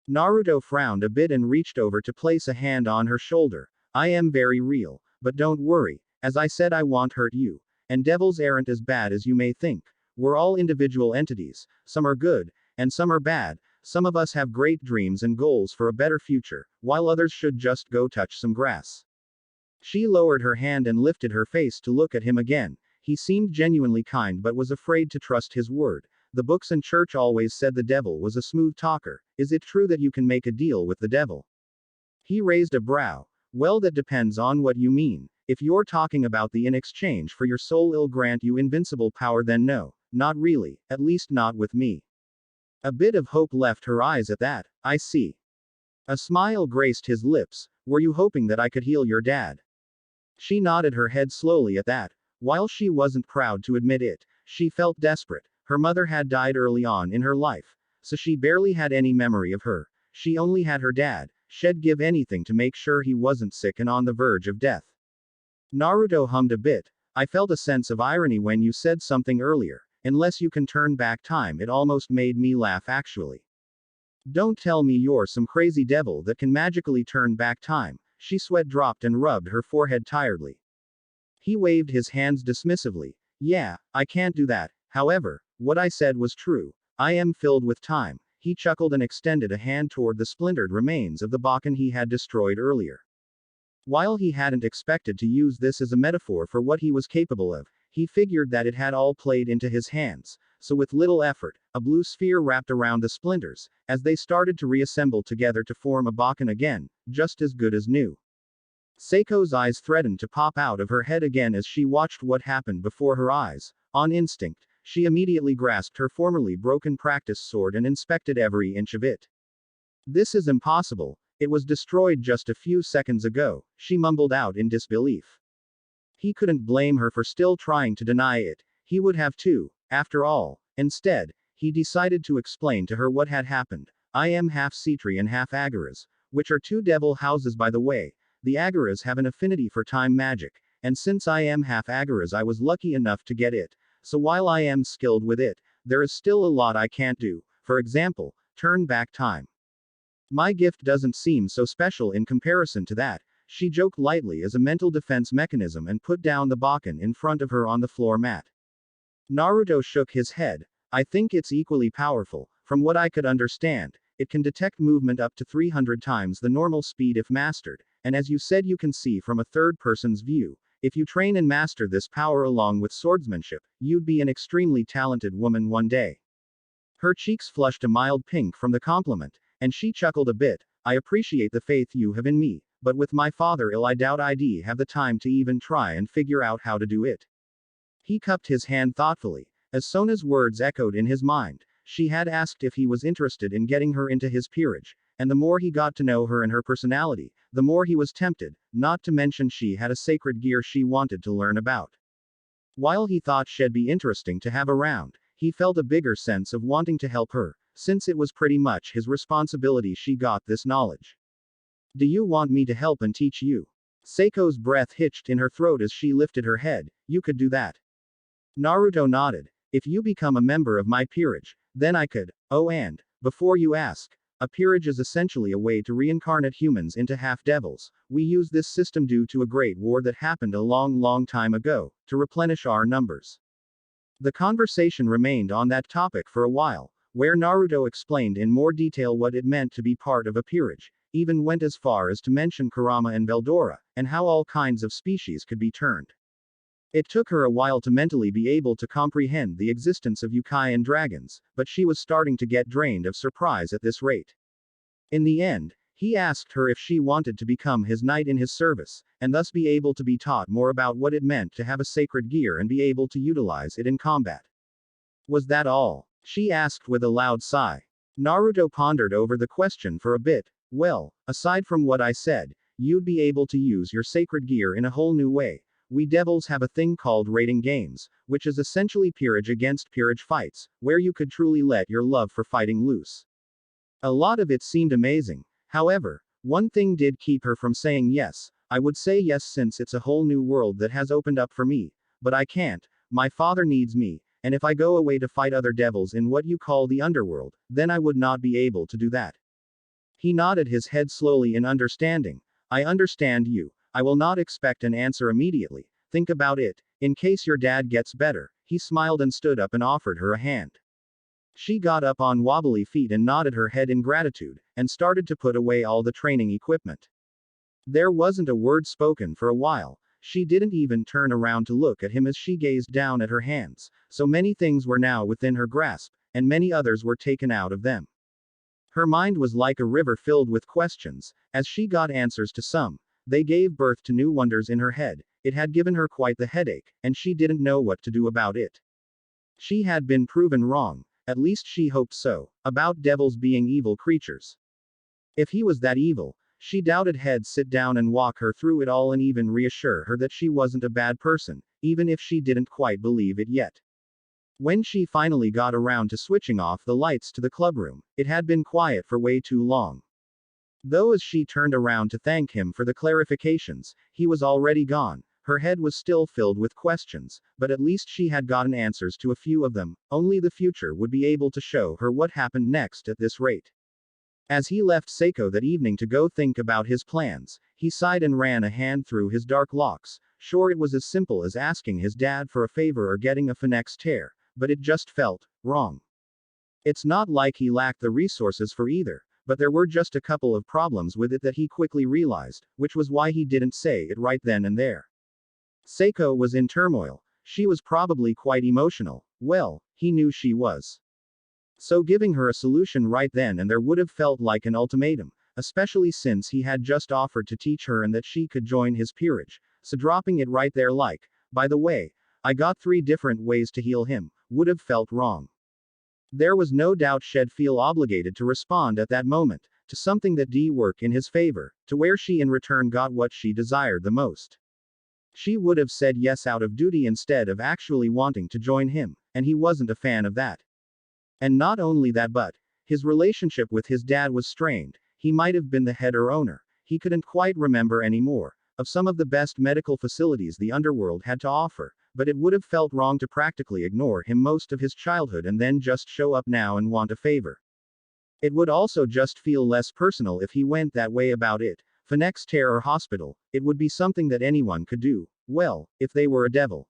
A: Naruto frowned a bit and reached over to place a hand on her shoulder. I am very real, but don't worry, as I said I won't hurt you. And devils aren't as bad as you may think. We're all individual entities, some are good, and some are bad. Some of us have great dreams and goals for a better future, while others should just go touch some grass. She lowered her hand and lifted her face to look at him again. He seemed genuinely kind but was afraid to trust his word. The books and church always said the devil was a smooth talker. Is it true that you can make a deal with the devil? He raised a brow. Well, that depends on what you mean. If you're talking about the in exchange for your soul I'll grant you invincible power, then no, not really, at least not with me. A bit of hope left her eyes at that. I see. A smile graced his lips. Were you hoping that I could heal your dad? She nodded her head slowly at that. While she wasn't proud to admit it, she felt desperate. Her mother had died early on in her life, so she barely had any memory of her. She only had her dad. She'd give anything to make sure he wasn't sick and on the verge of death. Naruto hummed a bit. I felt a sense of irony when you said something earlier. Unless you can turn back time, it almost made me laugh actually. Don't tell me you're some crazy devil that can magically turn back time. She sweat dropped and rubbed her forehead tiredly. He waved his hands dismissively. Yeah, I can't do that. However, what I said was true. I am filled with time. He chuckled and extended a hand toward the splintered remains of the Bakken he had destroyed earlier. While he hadn't expected to use this as a metaphor for what he was capable of, he figured that it had all played into his hands, so with little effort, a blue sphere wrapped around the splinters, as they started to reassemble together to form a Bakken again, just as good as new. Seiko's eyes threatened to pop out of her head again as she watched what happened before her eyes. On instinct, she immediately grasped her formerly broken practice sword and inspected every inch of it. This is impossible. It was destroyed just a few seconds ago, she mumbled out in disbelief. He couldn't blame her for still trying to deny it. He would have too, after all. Instead, he decided to explain to her what had happened. I am half Sitri and half Agaras, which are two devil houses by the way. The Agaras have an affinity for time magic, and since I am half Agaras I was lucky enough to get it. So while I am skilled with it, there is still a lot I can't do. For example, turn back time. My gift doesn't seem so special in comparison to that, she joked lightly as a mental defense mechanism and put down the Bakken in front of her on the floor mat. Naruto shook his head. I think it's equally powerful. From what I could understand, it can detect movement up to 300 times the normal speed if mastered, and as you said you can see from a third person's view. If you train and master this power along with swordsmanship, you'd be an extremely talented woman one day. Her cheeks flushed a mild pink from the compliment, and she chuckled a bit. I appreciate the faith you have in me, but with my father ill I doubt I'd have the time to even try and figure out how to do it. He cupped his hand thoughtfully. As Sona's words echoed in his mind, she had asked if he was interested in getting her into his peerage, and the more he got to know her and her personality, the more he was tempted, not to mention she had a sacred gear she wanted to learn about. While he thought she'd be interesting to have around, he felt a bigger sense of wanting to help her, since it was pretty much his responsibility she got this knowledge. Do you want me to help and teach you? Seiko's breath hitched in her throat as she lifted her head. You could do that. Naruto nodded. If you become a member of my peerage, then I could. Oh, and, before you ask, a peerage is essentially a way to reincarnate humans into half-devils. We use this system due to a great war that happened a long time ago, to replenish our numbers. The conversation remained on that topic for a while, where Naruto explained in more detail what it meant to be part of a peerage, even went as far as to mention Kurama and Veldora, and how all kinds of species could be turned. It took her a while to mentally be able to comprehend the existence of yokai and dragons, but she was starting to get drained of surprise at this rate. In the end, he asked her if she wanted to become his knight in his service, and thus be able to be taught more about what it meant to have a sacred gear and be able to utilize it in combat. Was that all? She asked with a loud sigh. Naruto pondered over the question for a bit. Well, aside from what I said, you'd be able to use your sacred gear in a whole new way. We devils have a thing called rating games, which is essentially peerage against peerage fights, where you could truly let your love for fighting loose. A lot of it seemed amazing. However, one thing did keep her from saying yes. I would say yes since it's a whole new world that has opened up for me, but I can't. My father needs me, and if I go away to fight other devils in what you call the underworld, then I would not be able to do that. He nodded his head slowly in understanding. I understand you. I will not expect an answer immediately. Think about it, in case your dad gets better. He smiled and stood up and offered her a hand. She got up on wobbly feet and nodded her head in gratitude, and started to put away all the training equipment. There wasn't a word spoken for a while. She didn't even turn around to look at him as she gazed down at her hands. So many things were now within her grasp, and many others were taken out of them. Her mind was like a river filled with questions. As she got answers to some, they gave birth to new wonders in her head. It had given her quite the headache, and she didn't know what to do about it. She had been proven wrong, at least she hoped so, about devils being evil creatures. If he was that evil, she doubted he'd sit down and walk her through it all and even reassure her that she wasn't a bad person, even if she didn't quite believe it yet. When she finally got around to switching off the lights to the clubroom, it had been quiet for way too long. Though as she turned around to thank him for the clarifications, he was already gone. Her head was still filled with questions, but at least she had gotten answers to a few of them. Only the future would be able to show her what happened next at this rate. As he left Seiko that evening to go think about his plans, he sighed and ran a hand through his dark locks. Sure, it was as simple as asking his dad for a favor or getting a phoenix tear, but it just felt wrong. It's not like he lacked the resources for either, but there were just a couple of problems with it that he quickly realized, which was why he didn't say it right then and there. Seiko was in turmoil. She was probably quite emotional. Well, he knew she was. So giving her a solution right then and there would have felt like an ultimatum, especially since he had just offered to teach her and that she could join his peerage. So dropping it right there like, by the way, I got 3 different ways to heal him, would have felt wrong. There was no doubt she'd feel obligated to respond at that moment, to something that did work in his favor, to where she in return got what she desired the most. She would have said yes out of duty instead of actually wanting to join him, and he wasn't a fan of that. And not only that, but his relationship with his dad was strained. He might have been the head or owner, he couldn't quite remember anymore, of some of the best medical facilities the underworld had to offer, but it would have felt wrong to practically ignore him most of his childhood and then just show up now and want a favor. It would also just feel less personal if he went that way about it. Phoenix tear or hospital, it would be something that anyone could do, well, if they were a devil.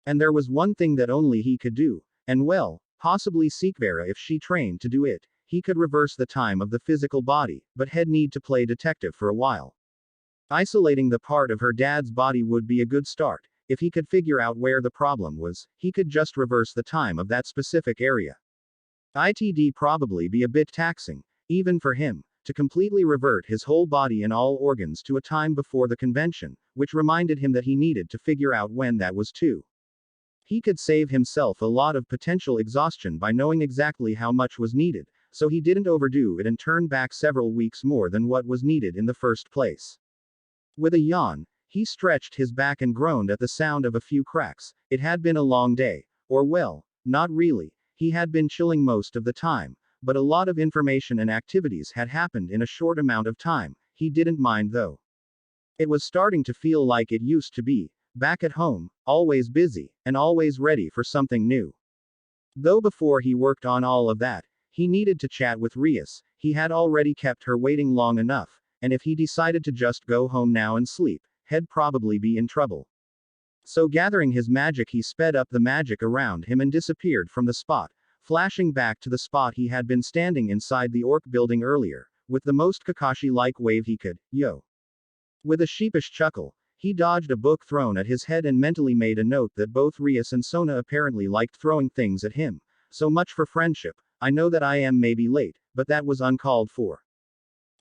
A: And there was one thing that only he could do, and well, possibly Seekvaira if she trained to do it. He could reverse the time of the physical body, but he'd need to play detective for a while. Isolating the part of her dad's body would be a good start. If he could figure out where the problem was, he could just reverse the time of that specific area. It'd probably be a bit taxing, even for him, to completely revert his whole body and all organs to a time before the convention, which reminded him that he needed to figure out when that was too. He could save himself a lot of potential exhaustion by knowing exactly how much was needed, so he didn't overdo it and turn back several weeks more than what was needed in the first place. With a yawn, he stretched his back and groaned at the sound of a few cracks. It had been a long day. Or well, not really. He had been chilling most of the time, but a lot of information and activities had happened in a short amount of time. He didn't mind though. It was starting to feel like it used to be, back at home, always busy, and always ready for something new. Though before he worked on all of that, he needed to chat with Rias. He had already kept her waiting long enough, and if he decided to just go home now and sleep, he'd probably be in trouble. So gathering his magic, he sped up the magic around him and disappeared from the spot, flashing back to the spot he had been standing inside the orc building earlier, with the most Kakashi-like wave he could. Yo. With a sheepish chuckle, he dodged a book thrown at his head and mentally made a note that both Rias and Sona apparently liked throwing things at him. So much for friendship. I know that I am maybe late, but that was uncalled for.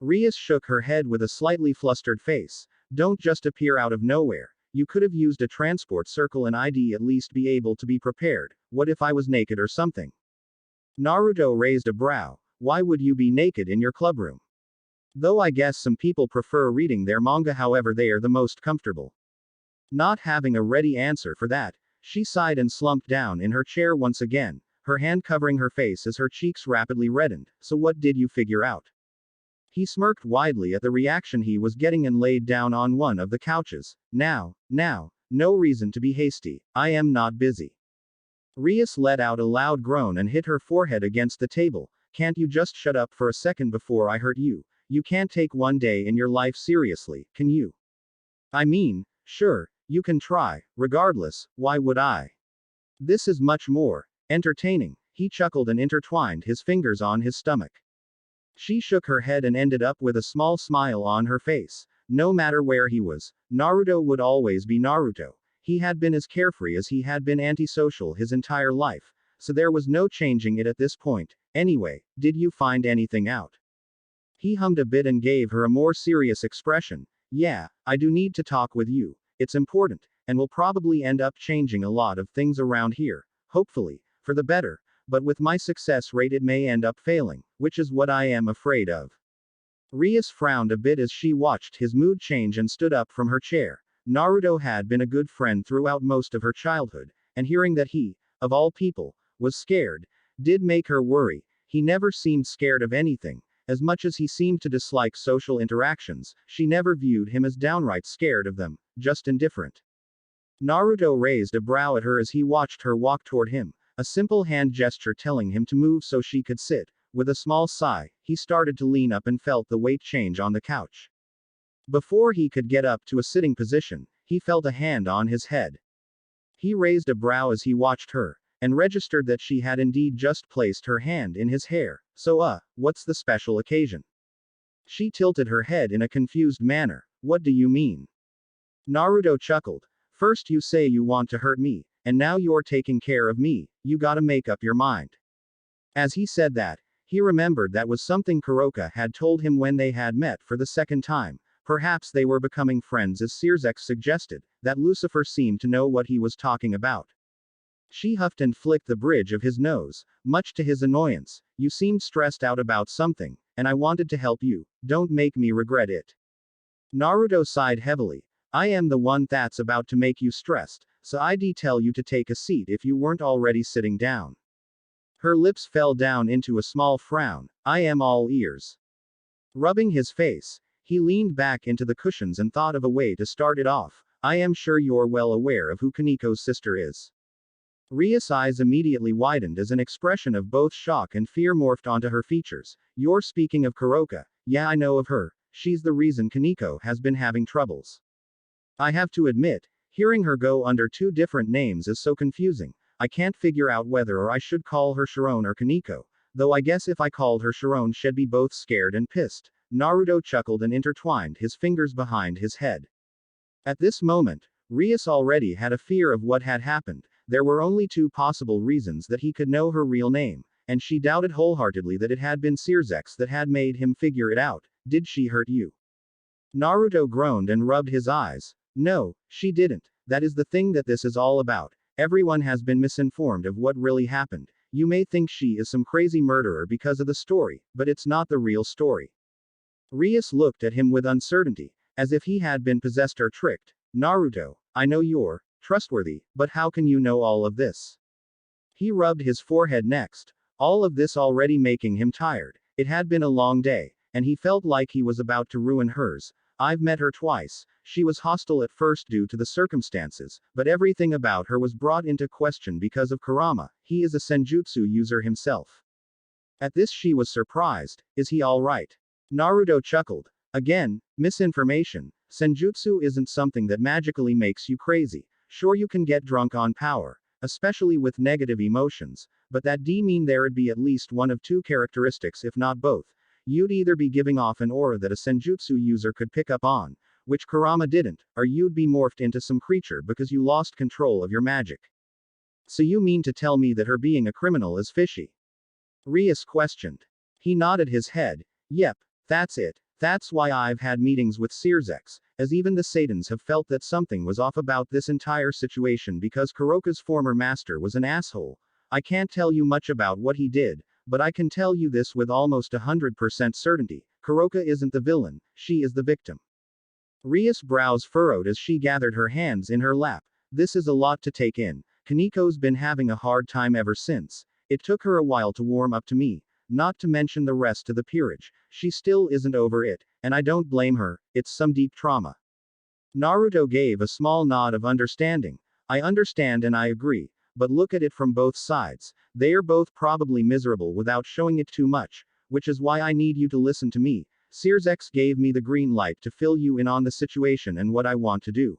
A: Rias shook her head with a slightly flustered face. Don't just appear out of nowhere. You could have used a transport circle and I'd at least be able to be prepared. What if I was naked or something? Naruto raised a brow. Why would you be naked in your clubroom? Though I guess some people prefer reading their manga however they are the most comfortable. Not having a ready answer for that, she sighed and slumped down in her chair once again, her hand covering her face as her cheeks rapidly reddened. So what did you figure out? He smirked widely at the reaction he was getting and laid down on one of the couches. Now, no reason to be hasty. I am not busy. Rias let out a loud groan and hit her forehead against the table. Can't you just shut up for a second before I hurt you? You can't take one day in your life seriously, can you? I mean, sure, you can try. Regardless, why would I? This is much more entertaining. He chuckled and intertwined his fingers on his stomach. She shook her head and ended up with a small smile on her face. No matter where he was, Naruto would always be Naruto. He had been as carefree as he had been antisocial his entire life, so there was no changing it at this point. Anyway, did you find anything out? He hummed a bit and gave her a more serious expression. Yeah, I do need to talk with you. It's important, and will probably end up changing a lot of things around here. Hopefully, for the better. But with my success rate it may end up failing, which is what I am afraid of. Rias frowned a bit as she watched his mood change and stood up from her chair. Naruto had been a good friend throughout most of her childhood, and hearing that he, of all people, was scared, did make her worry. He never seemed scared of anything. As much as he seemed to dislike social interactions, she never viewed him as downright scared of them, just indifferent. Naruto raised a brow at her as he watched her walk toward him, a simple hand gesture telling him to move so she could sit. With a small sigh, he started to lean up and felt the weight change on the couch. Before he could get up to a sitting position, he felt a hand on his head. He raised a brow as he watched her, and registered that she had indeed just placed her hand in his hair. So what's the special occasion? She tilted her head in a confused manner. What do you mean? Naruto chuckled. First you say you want to hurt me, and now you're taking care of me. You gotta make up your mind. As he said that, he remembered that was something Kuroka had told him when they had met for the second time. Perhaps they were becoming friends as Sirzechs suggested, that Lucifer seemed to know what he was talking about. She huffed and flicked the bridge of his nose, much to his annoyance. You seemed stressed out about something, and I wanted to help you. Don't make me regret it. Naruto sighed heavily. I am the one that's about to make you stressed, so I'd tell you to take a seat if you weren't already sitting down. Her lips fell down into a small frown. I am all ears. Rubbing his face, he leaned back into the cushions and thought of a way to start it off. I am sure you're well aware of who Kaniko's sister is. Rias' eyes immediately widened as an expression of both shock and fear morphed onto her features. You're speaking of Kuroka. Yeah, I know of her. She's the reason Kaniko has been having troubles. I have to admit, hearing her go under two different names is so confusing. I can't figure out whether or I should call her Sharon or Kaniko, though I guess if I called her Sharon she'd be both scared and pissed. Naruto chuckled and intertwined his fingers behind his head. At this moment, Rias already had a fear of what had happened. There were only two possible reasons that he could know her real name, and she doubted wholeheartedly that it had been Sirzechs that had made him figure it out. Did she hurt you? Naruto groaned and rubbed his eyes. No, she didn't. That is the thing that this is all about. Everyone has been misinformed of what really happened. You may think she is some crazy murderer because of the story, but it's not the real story. Rias looked at him with uncertainty, as if he had been possessed or tricked. Naruto, I know you're trustworthy, but how can you know all of this? He rubbed his forehead next, all of this already making him tired. It had been a long day, and he felt like he was about to ruin hers. I've met her twice. She was hostile at first due to the circumstances, but everything about her was brought into question because of Kurama. He is a senjutsu user himself. At this she was surprised. Is he alright? Naruto chuckled. Again, misinformation. Senjutsu isn't something that magically makes you crazy. Sure, you can get drunk on power, especially with negative emotions, but that d mean there'd be at least one of two characteristics, if not both. You'd either be giving off an aura that a senjutsu user could pick up on, which Kurama didn't, or you'd be morphed into some creature because you lost control of your magic. So you mean to tell me that her being a criminal is fishy? Rias questioned. He nodded his head. Yep, that's it. That's why I've had meetings with Sirzechs, as even the Satans have felt that something was off about this entire situation because Kuroka's former master was an asshole. I can't tell you much about what he did, but I can tell you this with almost 100% certainty. Kuroka isn't the villain, she is the victim. Rias' brows furrowed as she gathered her hands in her lap. This is a lot to take in. Kaniko's been having a hard time ever since. It took her a while to warm up to me, not to mention the rest of the peerage. She still isn't over it, and I don't blame her, it's some deep trauma. Naruto gave a small nod of understanding. I understand and I agree, but look at it from both sides. They are both probably miserable without showing it too much, which is why I need you to listen to me. Sirzechs gave me the green light to fill you in on the situation and what I want to do.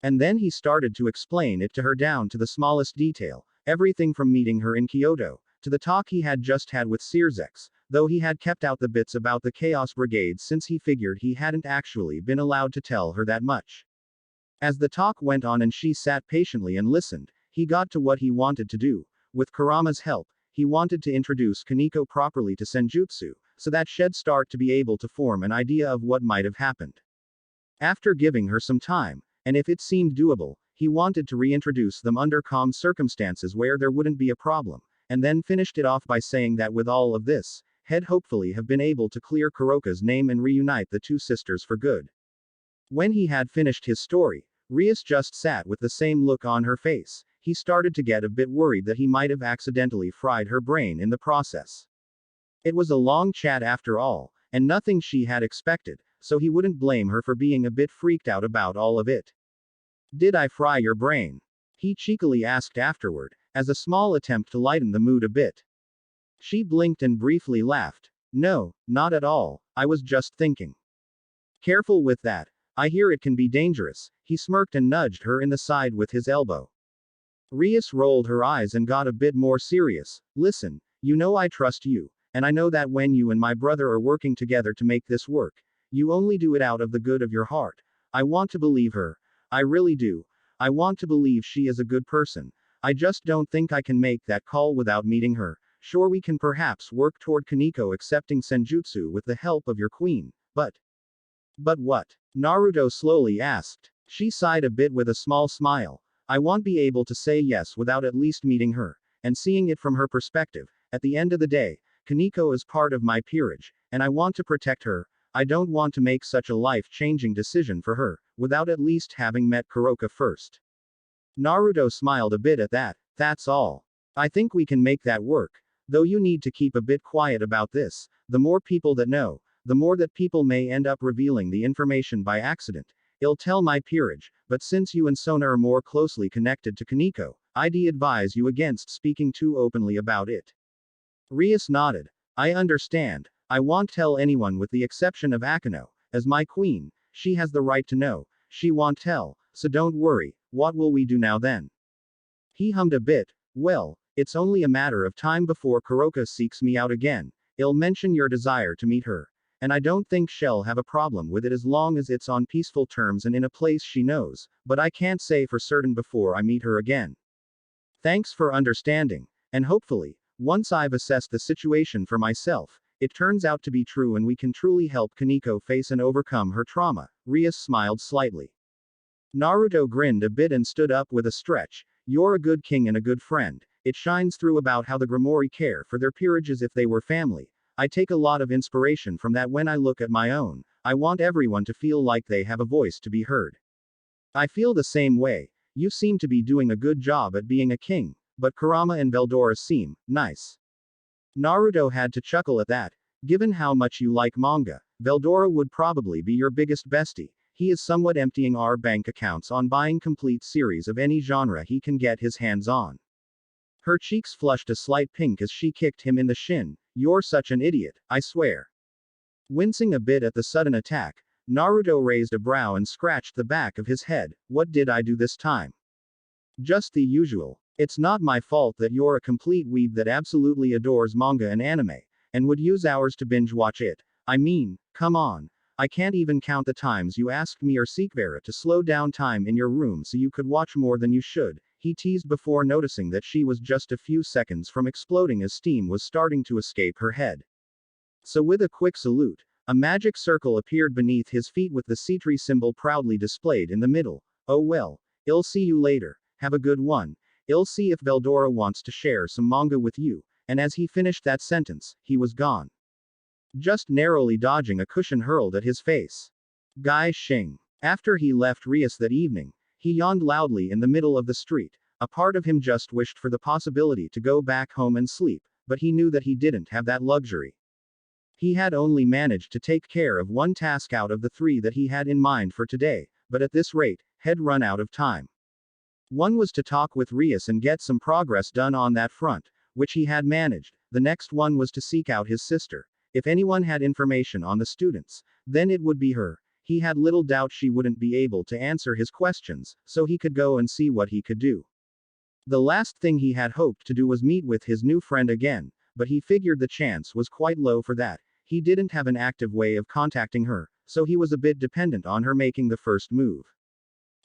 A: And then he started to explain it to her down to the smallest detail, everything from meeting her in Kyoto, to the talk he had just had with Sirzechs, though he had kept out the bits about the Chaos Brigade since he figured he hadn't actually been allowed to tell her that much. As the talk went on and she sat patiently and listened, he got to what he wanted to do. With Kurama's help, he wanted to introduce Kaniko properly to Senjutsu, so that she'd start to be able to form an idea of what might have happened. After giving her some time, and if it seemed doable, he wanted to reintroduce them under calm circumstances where there wouldn't be a problem, and then finished it off by saying that with all of this, he'd hopefully have been able to clear Kuroka's name and reunite the two sisters for good. When he had finished his story, Rias just sat with the same look on her face. He started to get a bit worried that he might have accidentally fried her brain in the process. It was a long chat after all, and nothing she had expected, so he wouldn't blame her for being a bit freaked out about all of it. Did I fry your brain? He cheekily asked afterward, as a small attempt to lighten the mood a bit. She blinked and briefly laughed. No, not at all, I was just thinking. Careful with that. I hear it can be dangerous. He smirked and nudged her in the side with his elbow. Rias rolled her eyes and got a bit more serious. Listen, you know I trust you, and I know that when you and my brother are working together to make this work, you only do it out of the good of your heart. I want to believe her. I really do. I want to believe she is a good person. I just don't think I can make that call without meeting her. Sure, we can perhaps work toward Kaniko accepting Senjutsu with the help of your queen, but what? Naruto slowly asked. She sighed a bit with a small smile. I won't be able to say yes without at least meeting her, and seeing it from her perspective. At the end of the day, Kaniko is part of my peerage, and I want to protect her. I don't want to make such a life-changing decision for her, without at least having met Kuroka first. Naruto smiled a bit at that. That's all. I think we can make that work. Though you need to keep a bit quiet about this. The more people that know, the more that people may end up revealing the information by accident. I'll tell my peerage, but since you and Sona are more closely connected to Kaniko, I'd advise you against speaking too openly about it. Rias nodded. I understand. I won't tell anyone with the exception of Akano. As my queen, she has the right to know. She won't tell, so don't worry. What will we do now then? He hummed a bit. Well, it's only a matter of time before Kuroka seeks me out again. I'll mention your desire to meet her. And I don't think she'll have a problem with it as long as it's on peaceful terms and in a place she knows, but I can't say for certain before I meet her again. Thanks for understanding. And hopefully, once I've assessed the situation for myself, it turns out to be true and we can truly help Kaniko face and overcome her trauma. Rias smiled slightly. Naruto grinned a bit and stood up with a stretch. You're a good king and a good friend. It shines through about how the Gremory care for their peerage as if they were family. I take a lot of inspiration from that when I look at my own. I want everyone to feel like they have a voice to be heard. I feel the same way. You seem to be doing a good job at being a king, but Kurama and Veldora seem nice. Naruto had to chuckle at that. Given how much you like manga, Veldora would probably be your biggest bestie. He is somewhat emptying our bank accounts on buying complete series of any genre he can get his hands on. Her cheeks flushed a slight pink as she kicked him in the shin. You're such an idiot, I swear. Wincing a bit at the sudden attack, Naruto raised a brow and scratched the back of his head. What did I do this time? Just the usual. It's not my fault that you're a complete weeb that absolutely adores manga and anime, and would use hours to binge watch it. I mean, come on. I can't even count the times you asked me or Seekvaira to slow down time in your room so you could watch more than you should, he teased before noticing that she was just a few seconds from exploding as steam was starting to escape her head. So with a quick salute, a magic circle appeared beneath his feet with the Sitri symbol proudly displayed in the middle. Oh well, I'll see you later, have a good one. I'll see if Veldora wants to share some manga with you, and as he finished that sentence, he was gone. Just narrowly dodging a cushion hurled at his face. Gai Xing. After he left Rias that evening, he yawned loudly in the middle of the street. A part of him just wished for the possibility to go back home and sleep, but he knew that he didn't have that luxury. He had only managed to take care of one task out of the three that he had in mind for today, but at this rate, had run out of time. One was to talk with Rias and get some progress done on that front, which he had managed. The next one was to seek out his sister. If anyone had information on the students, then it would be her. He had little doubt she wouldn't be able to answer his questions, so he could go and see what he could do. The last thing he had hoped to do was meet with his new friend again, but he figured the chance was quite low for that. He didn't have an active way of contacting her, so he was a bit dependent on her making the first move.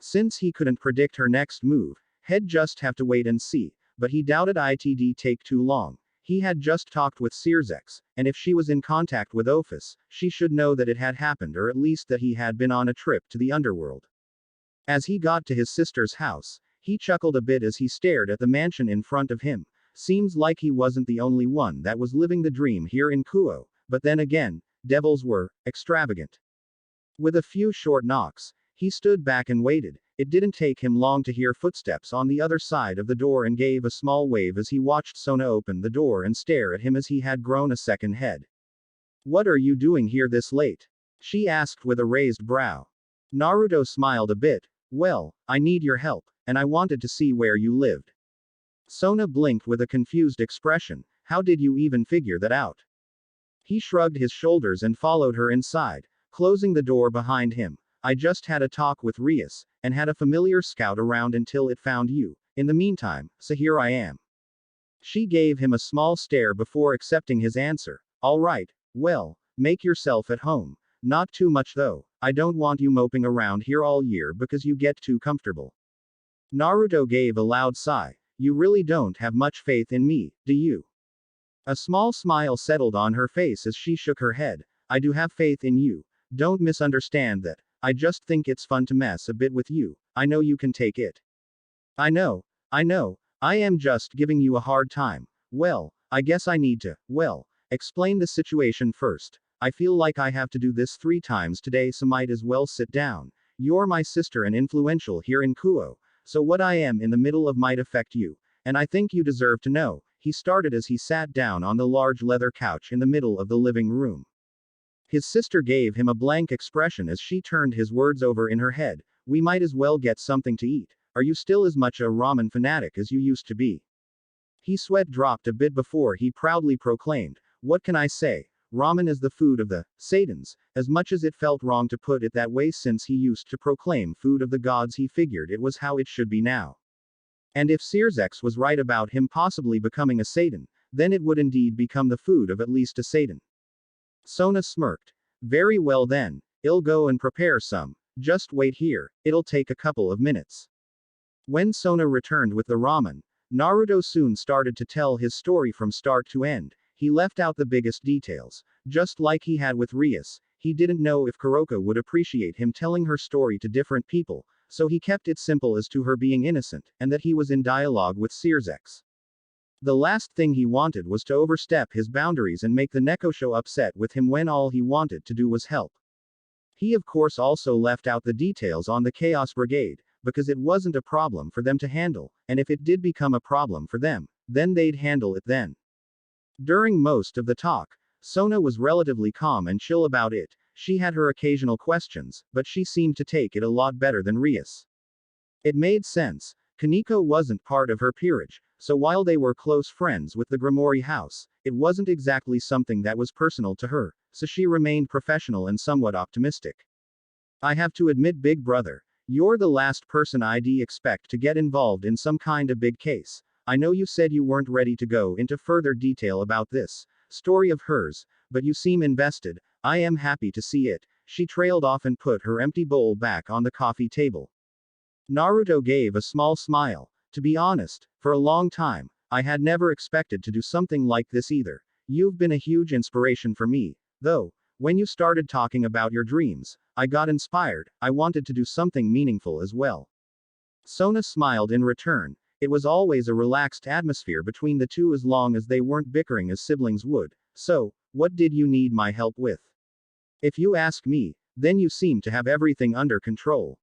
A: Since he couldn't predict her next move, he'd just have to wait and see, but he doubted it'd take too long. He had just talked with Sirzechs, and if she was in contact with Ophis, she should know that it had happened or at least that he had been on a trip to the underworld. As he got to his sister's house, he chuckled a bit as he stared at the mansion in front of him. Seems like he wasn't the only one that was living the dream here in Kuo, but then again, devils were extravagant. With a few short knocks, he stood back and waited. It didn't take him long to hear footsteps on the other side of the door and gave a small wave as he watched Sona open the door and stare at him as he had grown a second head. What are you doing here this late? She asked with a raised brow. Naruto smiled a bit. Well, I need your help, and I wanted to see where you lived. Sona blinked with a confused expression. How did you even figure that out? He shrugged his shoulders and followed her inside, closing the door behind him. I just had a talk with Rias, and had a familiar scout around until it found you. In the meantime, so here I am. She gave him a small stare before accepting his answer. All right, well, make yourself at home. Not too much though. I don't want you moping around here all year because you get too comfortable. Naruto gave a loud sigh. You really don't have much faith in me, do you? A small smile settled on her face as she shook her head. I do have faith in you. Don't misunderstand that. I just think it's fun to mess a bit with you. I know you can take it. I know. I am just giving you a hard time. Well, I guess I need to, explain the situation first. I feel like I have to do this 3 times today, so might as well sit down. You're my sister and influential here in Kuo, so what I am in the middle of might affect you, and I think you deserve to know. He started as he sat down on the large leather couch in the middle of the living room. His sister gave him a blank expression as she turned his words over in her head. We might as well get something to eat. Are you still as much a ramen fanatic as you used to be? He sweat dropped a bit before he proudly proclaimed, what can I say? Ramen is the food of the Satans, as much as it felt wrong to put it that way since he used to proclaim food of the gods he figured it was how it should be now. And if Sirzechs was right about him possibly becoming a Satan, then it would indeed become the food of at least a Satan. Sona smirked. Very well then, I'll go and prepare some. Just wait here, it'll take a couple of minutes. When Sona returned with the ramen, Naruto soon started to tell his story from start to end. He left out the biggest details. Just like he had with Rias, he didn't know if Kuroka would appreciate him telling her story to different people, so he kept it simple as to her being innocent, and that he was in dialogue with Sirzechs. The last thing he wanted was to overstep his boundaries and make the Nekosho upset with him when all he wanted to do was help. He of course also left out the details on the Chaos Brigade, because it wasn't a problem for them to handle, and if it did become a problem for them, then they'd handle it then. During most of the talk, Sona was relatively calm and chill about it. She had her occasional questions, but she seemed to take it a lot better than Rias. It made sense. Kaneko wasn't part of her peerage, so while they were close friends with the Gremory house, it wasn't exactly something that was personal to her, so she remained professional and somewhat optimistic. I have to admit, big brother, you're the last person I'd expect to get involved in some kind of big case. I know you said you weren't ready to go into further detail about this story of hers, but you seem invested. I am happy to see it. She trailed off and put her empty bowl back on the coffee table. Naruto gave a small smile. To be honest, for a long time, I had never expected to do something like this either. You've been a huge inspiration for me, though. When you started talking about your dreams, I got inspired. I wanted to do something meaningful as well. Sona smiled in return. It was always a relaxed atmosphere between the two as long as they weren't bickering as siblings would. So, what did you need my help with? If you ask me, then you seem to have everything under control.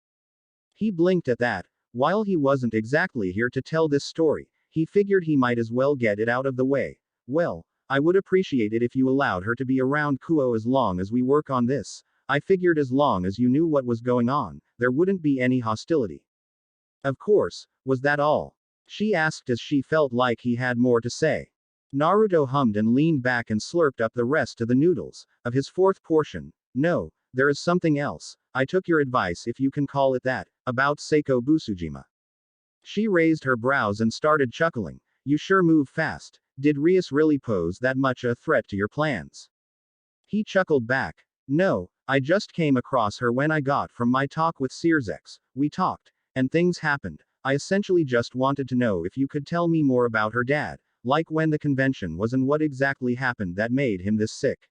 A: He blinked at that. While he wasn't exactly here to tell this story, he figured he might as well get it out of the way. Well, I would appreciate it if you allowed her to be around Kuo as long as we work on this. I figured as long as you knew what was going on, there wouldn't be any hostility. Of course, was that all? She asked as she felt like he had more to say. Naruto hummed and leaned back and slurped up the rest of the noodles of his fourth portion. No, there is something else. I took your advice, if you can call it that, about Seiko Busujima. She raised her brows and started chuckling. You sure move fast. Did Rias really pose that much a threat to your plans? He chuckled back. No, I just came across her when I got from my talk with Sirzechs. We talked, and things happened. I essentially just wanted to know if you could tell me more about her dad, like when the convention was and what exactly happened that made him this sick.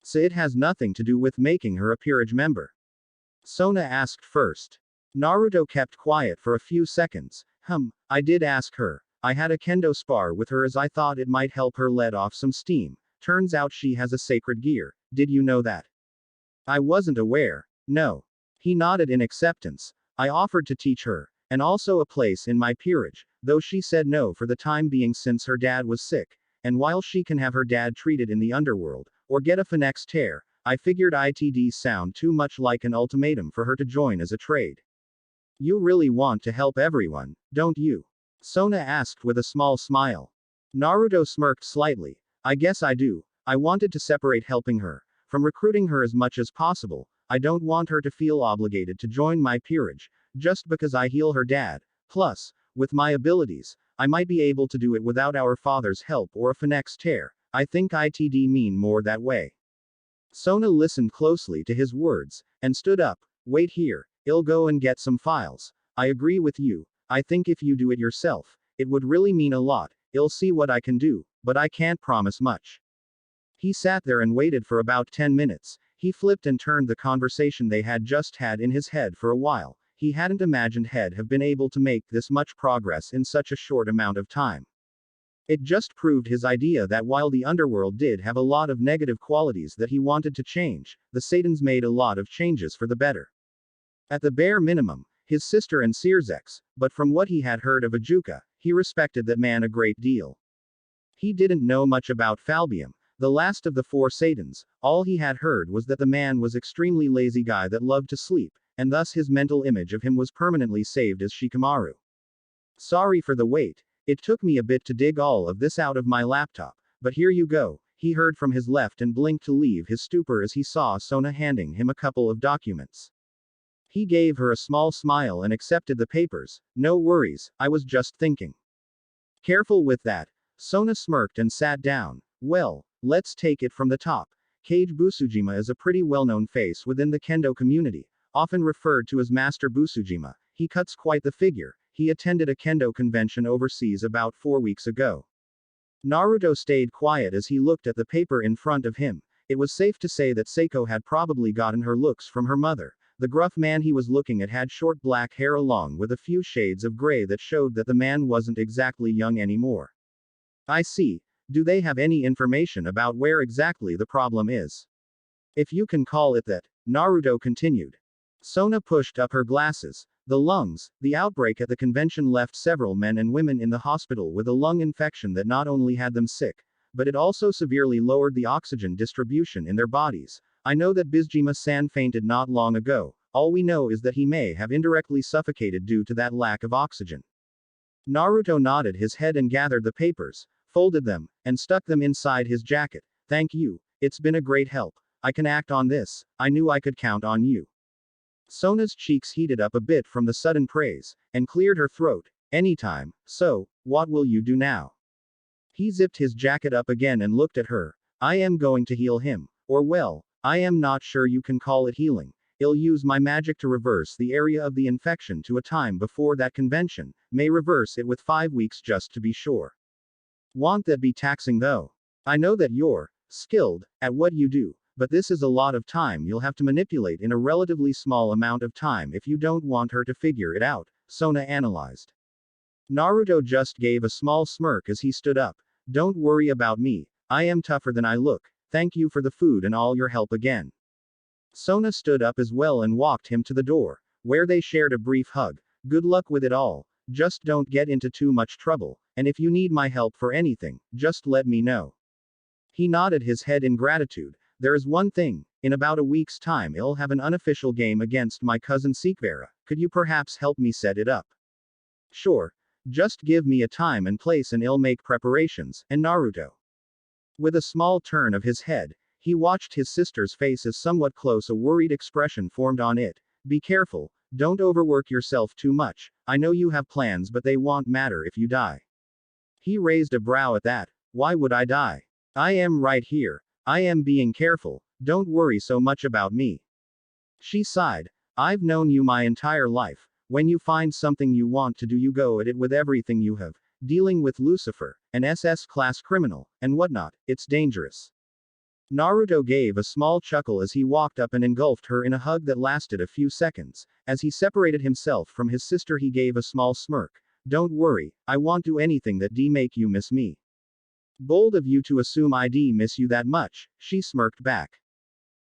A: So it has nothing to do with making her a peerage member? Sona asked first. Naruto kept quiet for a few seconds. I did ask her. I had a kendo spar with her as I thought it might help her let off some steam. Turns out she has a sacred gear. Did you know that? I wasn't aware. No. He nodded in acceptance. I offered to teach her, and also a place in my peerage, though she said no for the time being since her dad was sick, and while she can have her dad treated in the underworld, or get a phoenix tear, I figured it'd sound too much like an ultimatum for her to join as a trade. You really want to help everyone, don't you? Sona asked with a small smile. Naruto smirked slightly. I guess I do. I wanted to separate helping her from recruiting her as much as possible. I don't want her to feel obligated to join my peerage, just because I heal her dad. Plus, with my abilities, I might be able to do it without our father's help or a phoenix tear. I think it'd mean more that way. Sona listened closely to his words, and stood up. Wait here, I'll go and get some files. I agree with you. I think if you do it yourself, it would really mean a lot. I'll see what I can do, but I can't promise much. He sat there and waited for about 10 minutes. He flipped and turned the conversation they had just had in his head for a while. He hadn't imagined he'd have been able to make this much progress in such a short amount of time. It just proved his idea that while the underworld did have a lot of negative qualities that he wanted to change, the Satans made a lot of changes for the better. At the bare minimum, his sister and Sirzechs, but from what he had heard of Ajuka, he respected that man a great deal. He didn't know much about Falbium, the last of the four Satans. All he had heard was that the man was extremely lazy guy that loved to sleep, and thus his mental image of him was permanently saved as Shikamaru. Sorry for the wait. It took me a bit to dig all of this out of my laptop, but here you go. He heard from his left and blinked to leave his stupor as he saw Sona handing him a couple of documents. He gave her a small smile and accepted the papers. No worries, I was just thinking. Careful with that. Sona smirked and sat down. Well, let's take it from the top. Kage Busujima is a pretty well-known face within the kendo community, often referred to as Master Busujima. He cuts quite the figure. He attended a kendo convention overseas about 4 weeks ago. Naruto stayed quiet as he looked at the paper in front of him. It was safe to say that Seiko had probably gotten her looks from her mother, The gruff man he was looking at had short black hair along with a few shades of gray that showed that the man wasn't exactly young anymore. I see. Do they have any information about where exactly the problem is? If you can call it that, Naruto continued. Sona pushed up her glasses. The lungs, the outbreak at the convention left several men and women in the hospital with a lung infection that not only had them sick, but it also severely lowered the oxygen distribution in their bodies. I know that Busujima-san fainted not long ago. All we know is that he may have indirectly suffocated due to that lack of oxygen. Naruto nodded his head and gathered the papers, folded them, and stuck them inside his jacket. Thank you. It's been a great help. I can act on this. I knew I could count on you. Sona's cheeks heated up a bit from the sudden praise, and cleared her throat. Anytime. So, what will you do now? He zipped his jacket up again and looked at her. I am going to heal him. Or well, I am not sure you can call it healing. I'll use my magic to reverse the area of the infection to a time before that convention, may reverse it with 5 weeks just to be sure. Won't that be taxing though? I know that you're skilled at what you do, but this is a lot of time you'll have to manipulate in a relatively small amount of time if you don't want her to figure it out, Sona analyzed. Naruto just gave a small smirk as he stood up. Don't worry about me, I am tougher than I look. Thank you for the food and all your help again. Sona stood up as well and walked him to the door, where they shared a brief hug. Good luck with it all, just don't get into too much trouble, and if you need my help for anything, just let me know. He nodded his head in gratitude. There is one thing, in about a week's time I'll have an unofficial game against my cousin Seekvaira. Could you perhaps help me set it up? Sure. Just give me a time and place and I'll make preparations, and Naruto. With a small turn of his head, he watched his sister's face as somewhat close a worried expression formed on it. Be careful, don't overwork yourself too much. I know you have plans but they won't matter if you die. He raised a brow at that. Why would I die? I am right here. I am being careful, don't worry so much about me. She sighed. I've known you my entire life. When you find something you want to do you go at it with everything you have. Dealing with Lucifer, an SS-class criminal, and whatnot, it's dangerous. Naruto gave a small chuckle as he walked up and engulfed her in a hug that lasted a few seconds. As he separated himself from his sister he gave a small smirk. Don't worry, I won't do anything that make you miss me. Bold of you to assume I'd miss you that much, she smirked back.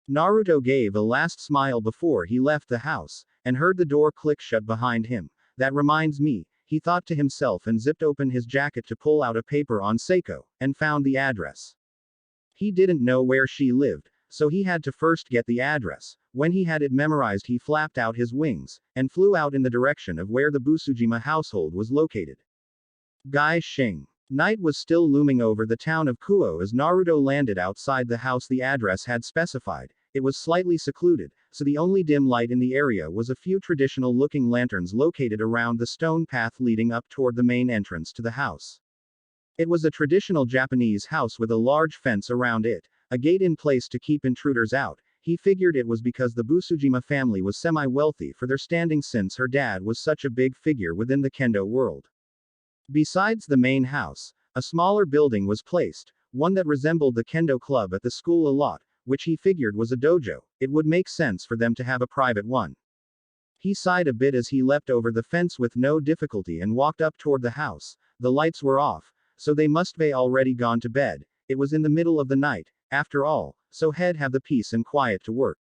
A: Naruto gave a last smile before he left the house, and heard the door click shut behind him. That reminds me, he thought to himself and zipped open his jacket to pull out a paper on Seiko, and found the address. He didn't know where she lived, so he had to first get the address. When he had it memorized he flapped out his wings, and flew out in the direction of where the Busujima household was located. Gai Xing. Night was still looming over the town of Kuo as Naruto landed outside the house the address had specified. It was slightly secluded, so the only dim light in the area was a few traditional-looking lanterns located around the stone path leading up toward the main entrance to the house. It was a traditional Japanese house with a large fence around it, a gate in place to keep intruders out. He figured it was because the Busujima family was semi-wealthy for their standing since her dad was such a big figure within the kendo world. Besides the main house, a smaller building was placed, one that resembled the kendo club at the school a lot, which he figured was a dojo. It would make sense for them to have a private one. He sighed a bit as he leapt over the fence with no difficulty and walked up toward the house. The lights were off, so they must be already gone to bed. It was in the middle of the night, after all, so he'd have the peace and quiet to work.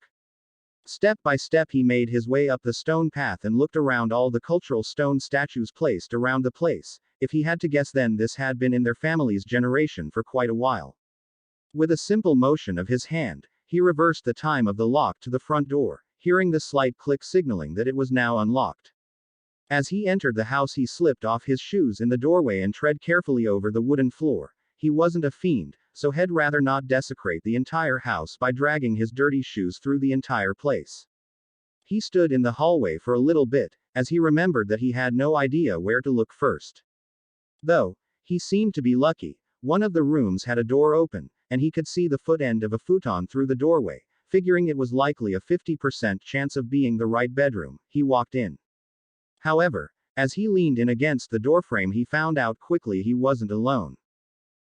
A: Step by step he made his way up the stone path and looked around all the cultural stone statues placed around the place. If he had to guess then this had been in their family's generation for quite a while. With a simple motion of his hand, he reversed the time of the lock to the front door, hearing the slight click signaling that it was now unlocked. As he entered the house he slipped off his shoes in the doorway and tread carefully over the wooden floor. He wasn't a fiend, so he'd rather not desecrate the entire house by dragging his dirty shoes through the entire place. He stood in the hallway for a little bit, as he remembered that he had no idea where to look first. Though, he seemed to be lucky. One of the rooms had a door open, and he could see the foot end of a futon through the doorway. Figuring it was likely a 50% chance of being the right bedroom, he walked in. However, as he leaned in against the doorframe he found out quickly he wasn't alone.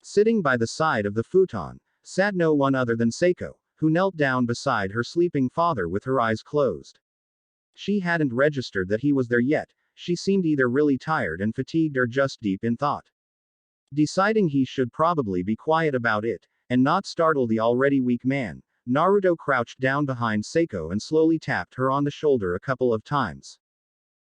A: Sitting by the side of the futon, sat no one other than Seiko, who knelt down beside her sleeping father with her eyes closed. She hadn't registered that he was there yet. She seemed either really tired and fatigued or just deep in thought. Deciding he should probably be quiet about it, and not startle the already weak man, Naruto crouched down behind Seiko and slowly tapped her on the shoulder a couple of times.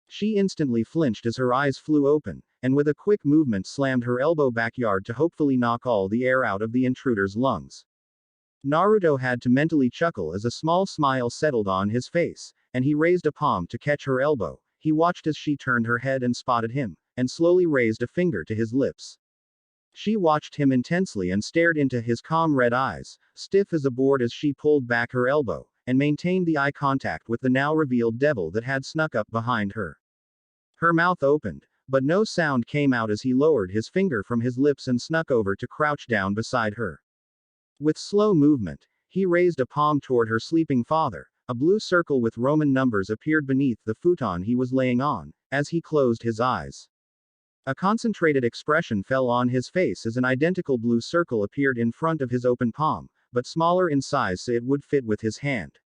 A: She instantly flinched as her eyes flew open, and with a quick movement slammed her elbow backyard to hopefully knock all the air out of the intruder's lungs. Naruto had to mentally chuckle as a small smile settled on his face, and he raised a palm to catch her elbow. He watched as she turned her head and spotted him, and slowly raised a finger to his lips. She watched him intensely and stared into his calm red eyes, stiff as a board as she pulled back her elbow, and maintained the eye contact with the now revealed devil that had snuck up behind her. Her mouth opened, but no sound came out as he lowered his finger from his lips and snuck over to crouch down beside her. With slow movement, he raised a palm toward her sleeping father. A blue circle with Roman numbers appeared beneath the futon he was laying on, as he closed his eyes. A concentrated expression fell on his face as an identical blue circle appeared in front of his open palm, but smaller in size so it would fit with his hand.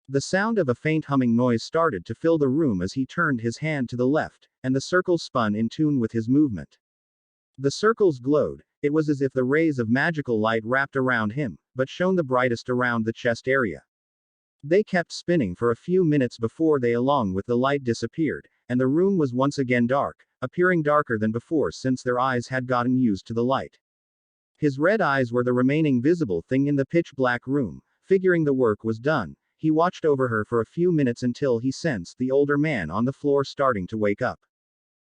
A: The sound of a faint humming noise started to fill the room as he turned his hand to the left, and the circle spun in tune with his movement. The circles glowed. It was as if the rays of magical light wrapped around him, but shone the brightest around the chest area. They kept spinning for a few minutes before they along with the light disappeared, and the room was once again dark, appearing darker than before since their eyes had gotten used to the light. His red eyes were the remaining visible thing in the pitch-black room. Figuring the work was done, he watched over her for a few minutes until he sensed the older man on the floor starting to wake up.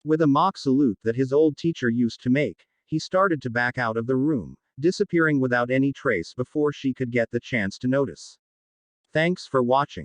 A: With a mock salute that his old teacher used to make, he started to back out of the room, disappearing without any trace before she could get the chance to notice. Thanks for watching.